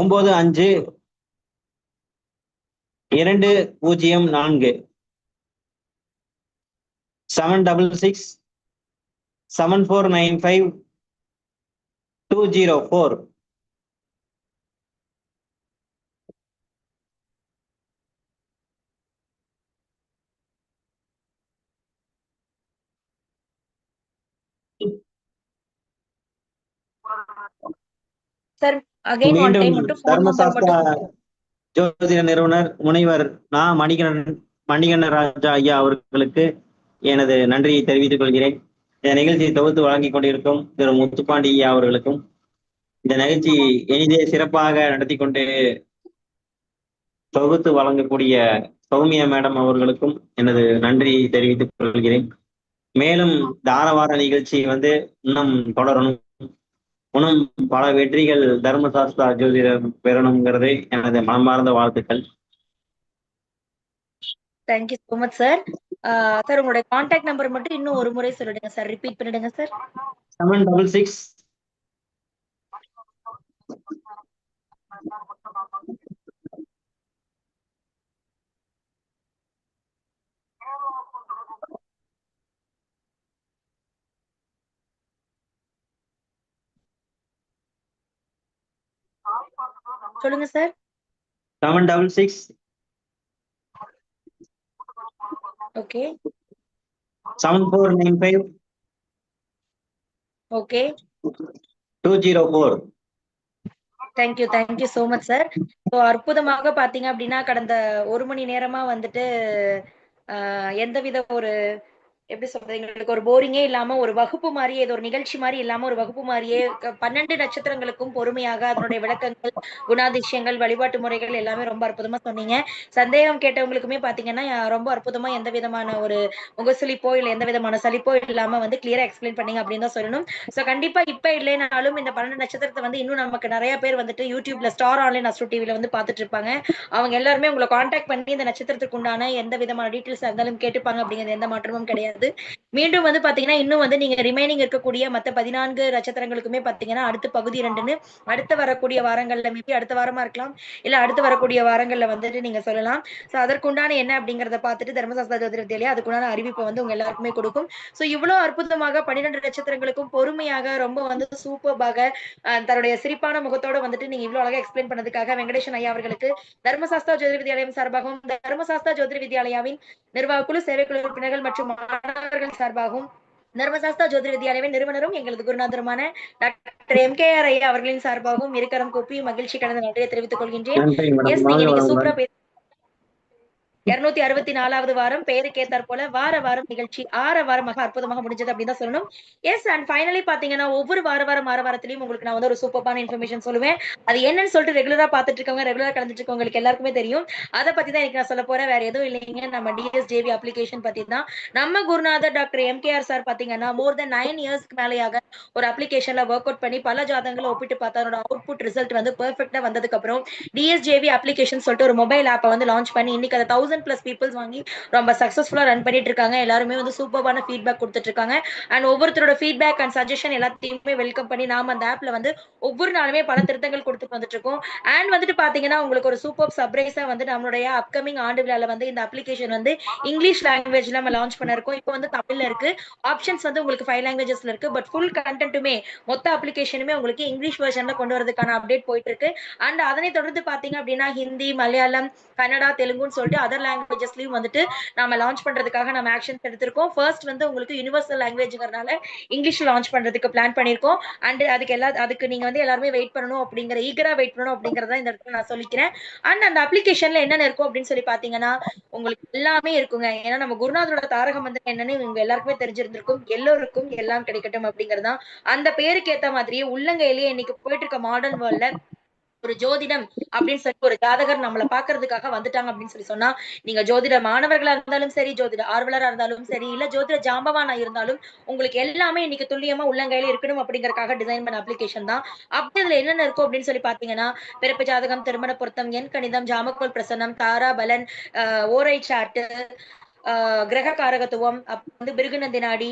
7667495-204. சார் அகைன் ஒன் டைம் மட்டும் ஃபோன் நம்பர் தர்மசாஸ்திரா மட்டும். ஜோதிட நிறுவனர் முனைவர் மணிகண்டன் ராஜா ஐயா அவர்களுக்கு எனது நன்றியை தெரிவித்துக் கொள்கிறேன். இந்த நிகழ்ச்சியை தொகுத்து வழங்கிக் கொண்டிருக்கும் திரு முத்துப்பாண்டி ஐயா அவர்களுக்கும், இந்த நிகழ்ச்சி இனிதே சிறப்பாக நடத்தி கொண்டு தொகுத்து வழங்கக்கூடிய சௌமியா மேடம் அவர்களுக்கும் எனது நன்றியை தெரிவித்துக் கொள்கிறேன். மேலும் தாரவார நிகழ்ச்சி வந்து இன்னும் தொடரணும், இன்னும் பல வெற்றிகள் தர்மசாஸ்திரா ஜோதிடர் பெறணுங்கிறது எனது மனமார்ந்த வாழ்த்துக்கள். Thank you so much sir. Sir உங்களுடைய கான்டாக்ட் நம்பர் மட்டும் இன்னும் ஒரு முறை சொல்லிடுங்க சார், ரிப்பீட் பண்ணிடுங்க சார். 766 சொல்லுங்க sir. 766 okay 7495 okay 204. Thank you so much sir. So அற்புதமாக பாத்தீங்க அப்படின்னா கடந்த 1 மணி நேரமா வந்துட்டு எந்தவித ஒரு எப்படி சொல்றது, எங்களுக்கு ஒரு போரிங்கே இல்லாம ஒரு வகுப்பு மாதிரியே, இது ஒரு நிகழ்ச்சி மாதிரி இல்லாம ஒரு வகுப்பு மாதிரியே 12 நட்சத்திரங்களுக்கும் பொறுமையாக அதனுடைய விளக்கங்கள், குணாதிசயங்கள், வழிபாட்டு முறைகள் எல்லாமே ரொம்ப அற்புதமா சொன்னீங்க. சந்தேகம் கேட்டவங்களுக்குமே பாத்தீங்கன்னா ரொம்ப அற்புதமா எந்த விதமான ஒரு முகசுளிப்போ இல்ல எந்த விதமான சலிப்போ இல்லாம வந்து கிளியரா எக்ஸ்பிளைன் பண்ணீங்க அப்படின்னு தான் சொல்லணும். சோ கண்டிப்பா இப்ப இல்லைனாலும் இந்த 12 நட்சத்திரத்தை வந்து இன்னும் நமக்கு நிறைய பேர் வந்துட்டு யூடியூப்ல ஸ்டார் ஆன்லைன் அஸ்ட்ரோ டிவில வந்து பாத்துட்டு இருப்பாங்க. அவங்க எல்லாருமே உங்களை கான்டாக்ட் பண்ணி இந்த நட்சத்திரத்துக்கு உண்டான எந்த விதமான டீட்டெயில்ஸ் இருந்தாலும் கேட்டுப்பாங்க அப்படிங்கிறது எந்த மாற்றமும் கிடையாது. மீண்டும் வந்து பாத்தீங்கன்னா இன்னும் வந்து நீங்க ரிமைனிங் இருக்கக்கூடிய மத்த 14 நட்சத்திரங்களுக்குமே பாத்தீங்கன்னா அடுத்த பகுதி 2ன்னு அடுத்து வரக்கூடிய வாரங்கள்ல, மேபி அடுத்த வாரமா இருக்கலாம், இல்ல அடுத்து வரக்கூடிய வாரங்கள்ல வந்துட்டு நீங்க சொல்லலாம். சோ அதற்குண்டான என்ன அப்படிங்கறத பார்த்துட்டு தர்மசாஸ்திரா ஜோதிட வித்யாலயா அதுக்குண்டான அறிவிப்பை வந்து உங்க எல்லாருக்குமே கொடுக்கும். சோ இவ்வளவு அற்புதமாக 12 நட்சத்திரங்களுக்கும் பொறுமையாக ரொம்ப வந்து சூப்பர்பாக தன்னுடைய சிரிப்பான முகத்தோட வந்துட்டு நீங்க இவ்வளவு அழகா எக்ஸ்பிளைன் பண்ணதுக்காக வெங்கடேஷன் ஐயா அவர்களுக்கு தர்மசாஸ்திரா ஜோதிட வித்யாலயம் சார்பாகவும் தர்மசாஸ்திரா ஜோதிட வித்யாலயாவின் நிர்வாக குழு, சேவைக்குழு உறுப்பினர்கள் மற்றும் மாணவர்கள் சார்பாகவும் தர்மசாஸ்திரா ஜோதிட வித்யாலயாவின் நிறுவனரும் எங்களது குருநாதருமான டாக்டர் MKR ஐயா அவர்களின் சார்பாகவும் இருக்கரம் கூப்பி மகிழ்ச்சி கடந்த நன்றியை தெரிவித்துக் கொள்கின்றேன். எஸ், நீங்க சூப்பரா 264வது வாரம் பெயருக்கு ஏத்தாற் போல வாரம் நிகழ்ச்சி 6 வாரமாக அற்புதமாக முடிஞ்சது அப்படின்னு தான் சொல்லணும். எஸ், அண்ட் ஃபைனலி பாத்தீங்கன்னா ஒவ்வொரு வாரத்திலயும் உங்களுக்கு நான் வந்து ஒரு சூப்பரான இன்ஃபர்மேஷன் சொல்லுவேன். அது என்னன்னு சொல்லிட்டு ரெகுலரா பாத்துட்டு இருக்கவங்க, ரெகுலரா கலந்துட்டு இருக்கவங்களுக்கு எல்லாருக்குமே தெரியும். அதை பத்தி தான் எனக்கு நான் சொல்ல போறேன், வேற எதுவும் இல்லைங்க. நம்ம DSJV அப்ளிகேஷன் பத்தி தான். நம்ம குருநாதர் டாக்டர் MKR சார் பாத்தீங்கன்னா மோர் தென் 9 இயர்ஸ்க்கு மேலேயாக ஒரு அப்ளிகேஷன்ல ஒர்க் அவுட் பண்ணி பல ஜாதகங்களை ஒப்பிட்டு பார்த்து அதோட அவுட்புட் ரிசல்ட் வந்து பெர்ஃபெக்ட்டா வந்ததுக்கு அப்புறம் DSJV அப்ளிகேஷன் சொல்லிட்டு ஒரு மொபைல் ஆப்பை வந்து லான்ச் பண்ணி இன்னைக்கு அதை 1000 1000+ பீப்புள்ஸ் வாங்கி ரொம்ப சக்சஸ்ஃபுல்லா ரன் பண்ணிட்டு இருக்காங்க. எல்லாருமே வந்து சூப்பரான ஃபீட்பேக் கொடுத்துட்டு இருக்காங்க. அண்ட் ஒவ்வொருத்தரோட ஃபீட்பேக் அண்ட் சஜஷன் எல்லாத்தையுமே வெல்கம் பண்ணி நாம அந்த ஆப்ல வந்து ஒவ்வொரு நாளுமே பல திருத்தங்கள் கொடுத்துட்டு வந்துட்டு இருக்கோம். அண்ட் வந்துட்டு பாத்தீங்கன்னா உங்களுக்கு ஒரு சூப்பர் சர்ப்ரைஸா வந்து நம்மளுடைய அப்கமிங் ஆண்டு விழால வந்து இந்த அப்ளிகேஷன் வந்து இங்கிலீஷ் லாங்குவேஜ்ல நம்ம லான்ச் பண்ணிருக்கோம். இப்போ வந்து தமிழ்ல இருக்கு. ஆப்ஷன்ஸ் வந்து உங்களுக்கு 5 லாங்குவேஜஸ்ல இருக்கு. பட் ஃபுல் கண்டென்ட்டுமே மொத்த அப்ளிகேஷனுமே உங்களுக்கு இங்கிலீஷ் வெர்ஷன்ல கொண்டு வரதுக்கான அப்டேட் போயிட்டு இருக்கு. அண்ட் அதனை தொடர்ந்து பாத்தீங்க அப்படின்னா ஹிந்தி, மலையாளம், கன்னடா, தெலுங்குன்னு சொல்லிட்டு அதர் லாங்குவேஜஸ்லயும் வந்துட்டு நாம லான்ச் பண்றதுக்காக நம்ம ஆக்ஷன்ஸ் எடுத்திருக்கோம். ஃபர்ஸ்ட் வந்து உங்களுக்கு யுனிவர்சல் லாங்குவேஜ்ங்கறனால இங்கிலீஷ் லான்ச் பண்றதுக்கு பிளான் பண்ணிருக்கோம். அண்ட் அதுக்கு நீங்க வந்து எல்லாருமே வெயிட் பண்ணணும் அப்படிங்கிற ஈகரா வெயிட் பண்ணணும் அப்படிங்கறத இந்த இடத்துல நான் சொல்லிக்கிறேன். அண்ட் அந்த அப்ளிகேஷன்ல என்னென்ன இருக்கும் அப்படின்னு சொல்லி பாத்தீங்கன்னா உங்களுக்கு எல்லாமே இருக்குங்க. ஏன்னா நம்ம குருநாதரோட தாரக மந்திரம் என்னன்னு உங்க எல்லாருக்குமே தெரிஞ்சிருந்திருக்கும். எல்லோருக்கும் எல்லாம் கிடைக்கட்டும் அப்படிங்கறதுதான். அந்த பேருக்கு ஏத்த மாதிரியே உள்ளங்கையிலேயே இன்னைக்கு போயிட்டு இருக்க மாடர்ன் வேர்ல்ட்ல ஒரு ஜோதிடம் அப்படின்னு சொல்லி ஒரு ஜாதகர் நம்மளை பாக்குறதுக்காக வந்துட்டாங்க அப்படின்னு சொல்லி சொன்னா நீங்க ஜோதிட மாணவர்களா இருந்தாலும் சரி, ஜோதிட ஆர்வலரா இருந்தாலும் சரி, இல்ல ஜோதிட ஜாம்பவானா இருந்தாலும் உங்களுக்கு எல்லாமே இன்னைக்கு துல்லியமா உள்ளங்கையில இருக்கணும் அப்படிங்கறதுக்காக டிசைன் பண்ண அப்ளிகேஷன் தான். அப்படி இதுல என்னென்ன இருக்கும் அப்படின்னு சொல்லி பாத்தீங்கன்னா பிறப்பு ஜாதகம், திருமண பொருத்தம், எண் கணிதம், ஜாமக்கோல் பிரசனம், தாரா பலன், ஓரை சாட்டு, கிரக காரகத்துவம், அப்ப வந்து பிருகுநந்தி நாடி,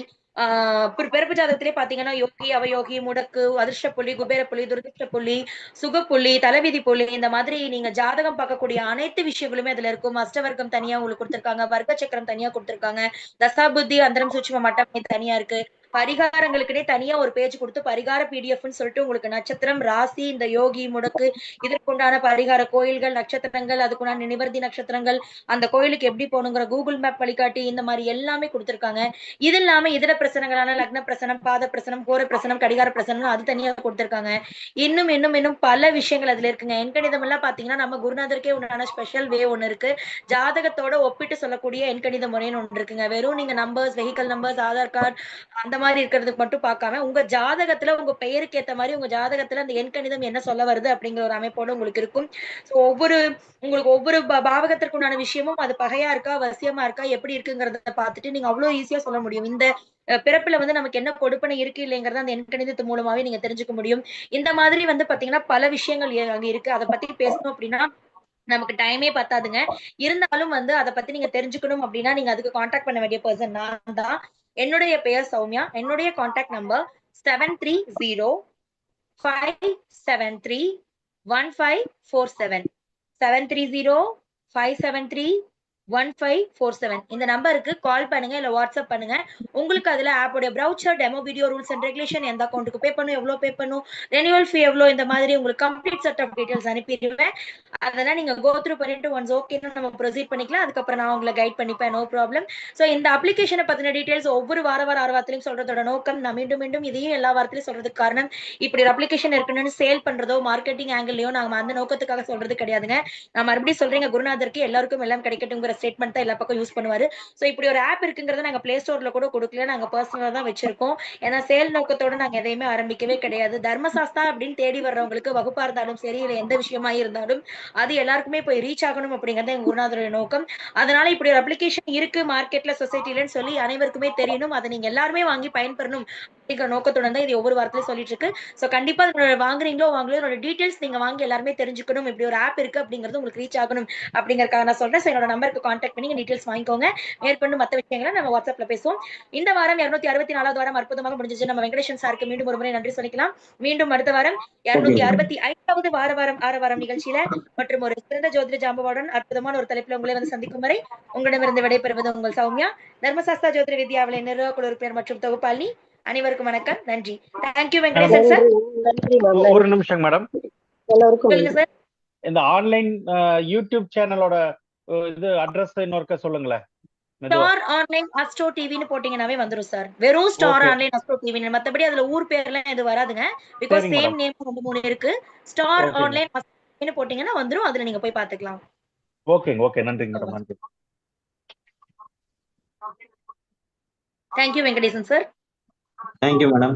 பிறப்பு ஜாதகத்திலே பாத்தீங்கன்னா யோகி, அவயோகி, முடக்கு, அதிர்ஷ்ட புள்ளி, குபேர புள்ளி, துரதிர்ஷ்ட புள்ளி, சுகப்புள்ளி, தலைவிதி புள்ளி, இந்த மாதிரி நீங்க ஜாதகம் பார்க்கக்கூடிய அனைத்து விஷயங்களுமே அதுல இருக்கும். அஷ்டவர்க்கம் தனியா உங்களுக்கு கொடுத்திருக்காங்க, வர்க்க சக்கரம் தனியா கொடுத்திருக்காங்க, தசாபுத்தி, அந்தரம், சூட்சும மட்டமே தனியா இருக்கு. பரிகாரங்களுக்குனே தனியா ஒரு பேஜ் கொடுத்து பரிகார பிடிஎஃப்னு சொல்லிட்டு உங்களுக்கு நட்சத்திரம், ராசி, இந்த யோகி, முடக்கு, இதற்குண்டான பரிகார கோயில்கள், நட்சத்திரங்கள், அதுக்குண்டான நிவர்த்தி நட்சத்திரங்கள், அந்த கோயிலுக்கு எப்படி போகணுங்கிற கூகுள் மேப் வழிகாட்டி, இந்த மாதிரி எல்லாமே கொடுத்திருக்காங்க. இது இல்லாம இதர பிரசனங்களான லக்ன பிரசனம், பாத பிரசனம், கோர பிரசனம், கடிகார பிரசனம் அது தனியா கொடுத்திருக்காங்க. இன்னும் இன்னும் இன்னும் பல விஷயங்கள் அதுல இருக்குங்க. எண்கணிதம் எல்லாம் பாத்தீங்கன்னா நம்ம குருநாதருக்கே உண்டான ஸ்பெஷல் வே ஒண்ணு இருக்கு. ஜாதகத்தோட ஒப்பிட்டு சொல்லக்கூடிய எண்கணித முறைன்னு ஒன்று இருக்குங்க. வெறும் நீங்க numbers, vehicle numbers, Aadhaar card அந்த மாதிரி இருக்கிறதுக்கு மட்டும் பார்க்காம உங்க ஜாதகத்துல உங்க பெயருக்கு ஏத்த மாதிரி உங்க ஜாதகத்துல அந்த எண்கணிதம் என்ன சொல்ல வருது அப்படிங்கிற ஒரு அமைப்போட உங்களுக்கு இருக்கும். சோ உங்களுக்கு ஒவ்வொரு பாவகத்திற்கு உண்டான விஷயமும் அது பகையா இருக்கா, வசியமா இருக்கா, எப்படி இருக்குங்கிறத பார்த்துட்டு நீங்க அவ்வளவு ஈஸியா சொல்ல முடியும். இந்த பிறப்புல வந்து நமக்கு என்ன கொடுப்பனை இருக்கு இல்லைங்கிறத அந்த எண்கணிதத்து மூலமாவே நீங்க தெரிஞ்சுக்க முடியும். இந்த மாதிரி வந்து பாத்தீங்கன்னா பல விஷயங்கள் அங்க இருக்கு. அதை பத்தி பேசணும் அப்படின்னா நமக்கு டைமே பத்தாதுங்க. இருந்தாலும் வந்து அதை பத்தி நீங்க தெரிஞ்சுக்கணும் அப்படின்னா நீங்க அதுக்கு கான்டாக்ட் பண்ண வேண்டிய பர்சன் நான் தான். என்னுடைய பெயர் சௌமியா. என்னுடைய கான்டாக்ட் நம்பர் 7305731547 7305731547 இந்த நம்பருக்கு கால் பண்ணுங்க, இல்ல வாட்ஸ்அப் பண்ணுங்க. உங்களுக்கு அதுல ஆப்போட brochure, demo video, rules and regulation, எந்த அக்கௌண்ட்டுக்கு பே பண்ணும், எவ்வளவு பே பண்ணும், ரெனியூவல் ஃபீ எவ்வளவு, இந்த மாதிரி உங்களுக்கு கம்ப்ளீட் செட் ஆஃப் டீடைல்ஸ் அனுப்பிடுவேன். அதெல்லாம் நீங்க கோ த்ரூ பண்ணிட்டு ஒன்ஸ் ஓகேன்னு நம்ம ப்ரொசீட் பண்ணிக்கலாம். அதுக்கப்புறம் நான் உங்களை கைட் பண்ணிப்பேன், நோ ப்ராப்ளம். சோ இந்த அப்ளிகேஷனை பத்தின டீடைல்ஸ் ஒவ்வொரு வாரத்திலையும் சொல்றதோட நோக்கம் நான் மீண்டும் மீண்டும் இதையும் எல்லா வாரத்திலையும் சொல்றதுக்கு காரணம் இப்படி ஒரு அப்ளிகேஷன் இருக்குன்னு சேல் பண்றதோ மார்க்கெட்டிங் ஆங்கிள்லயோ நாங்க அந்த நோக்கத்துக்காக சொல்றது கிடையாதுங்க. நான் மறுபடியும் சொல்றீங்க, குருநாதருக்கு எல்லாருக்கும் எல்லாம் கிடைக்கட்டுங்கிற ஸ்டேட்மெண்ட் தான் எல்லா பக்கம் யூஸ் பண்ணுவாரு. சோ இப்படி ஒரு ஆப் இருக்குங்கிறத நாங்க பிளே ஸ்டோர்ல கூட கொடுக்கல, நாங்க பர்சனலா தான் வச்சிருக்கோம். ஏன்னா சேல் நோக்கத்தோட நாங்க எதையுமே ஆரம்பிக்கவே கிடையாது. தர்மசாஸ்தா அப்படின்னு தேடி வர்றவங்களுக்கு வகுப்பா இருந்தாலும் சரி, இல்ல எந்த விஷயமா இருந்தாலும் அது எல்லாருக்குமே போய் ரீச் ஆகணும் அப்படிங்கறது எங்க குருநாதரோட நோக்கம். அதனால இப்படி ஒரு அப்ளிகேஷன் இருக்கு மார்க்கெட்ல, சொசைட்டிலன்னு சொல்லி அனைவருக்குமே தெரியணும், அதை நீங்க எல்லாருமே வாங்கி பயன்பெறணும் அப்படிங்கிற நோக்கத்துடன் தான் இது ஒவ்வொரு வாரத்திலயும் சொல்லிட்டு இருக்கு. சோ கண்டிப்பா வாங்குறீங்களோ வாங்கலையோ டீடைல்ஸ் நீங்க வாங்கி எல்லாருமே தெரிஞ்சுக்கணும், இப்படி ஒரு ஆப் இருக்கு அப்படிங்கிறது உங்களுக்கு ரீச் ஆகணும் அப்படிங்கறதுக்காக நான் சொல்றேன். சோ என்னோட நம்பருக்கு கான்டாக்ட் பண்ணி டீடைல்ஸ் வாங்கிக்கோங்க. மேற்கொண்டு மத்த விஷயங்களை நம்ம வாட்ஸ்அப்ல பேசுவோம். இந்த வாரம் 264வது வாரம் அற்புதமாக முடிஞ்சிச்சு. நம்ம வெங்கடேஷன் சாருக்கு மீண்டும் ஒரு முறை நன்றி சொல்லிக்கலாம். மீண்டும் அடுத்த வாரம் 265வது வாரம் நிகழ்ச்சியில மற்றும் ஒரு சிறந்த ஜோதிட ஜாம்பவானுடன் அற்புதமான ஒரு தலைப்புல உங்களை வந்து சந்திக்கும் வரை உங்களிடமிருந்து விடைபெறுவது உங்கள் சௌமியா. தர்மசாஸ்தா ஜோதிட வித்யாவின் நிர்வாக குழு உறுப்பினர் மற்றும் தொகுப்பாளி. அனைவருக்கும் வணக்கம், நன்றி. Thank you Venkatesan sir. ஒரு நிமிஷம் மேடம், சொல்லுங்க சார். இந்த ஆன்லைன் யூடியூப் சேனலோட இது அட்ரஸ் இன்னொருக்க சொல்லுங்களேன். ஸ்டார் ஆன்லைன் அஸ்ட்ரோ டிவின்னு போட்டீங்கன்னாவே வந்துரும் சார். வெறும் ஸ்டார் ஆன்லைன் அஸ்ட்ரோ டிவி, மத்தபடி அதுல ஊர் பேர்லாம் எது வராதுங்க. பிகாஸ் சேம் நேம் 2-3 இருக்கு. ஸ்டார் ஆன்லைன் அஸ்ட்ரோ போட்டீங்கன்னா வந்துரும், அதுல நீங்க போய் பாத்துக்கலாம். ஓகே நன்றிங்க மேடம், நன்றி. Thank you Venkatesan sir. Thank you madam.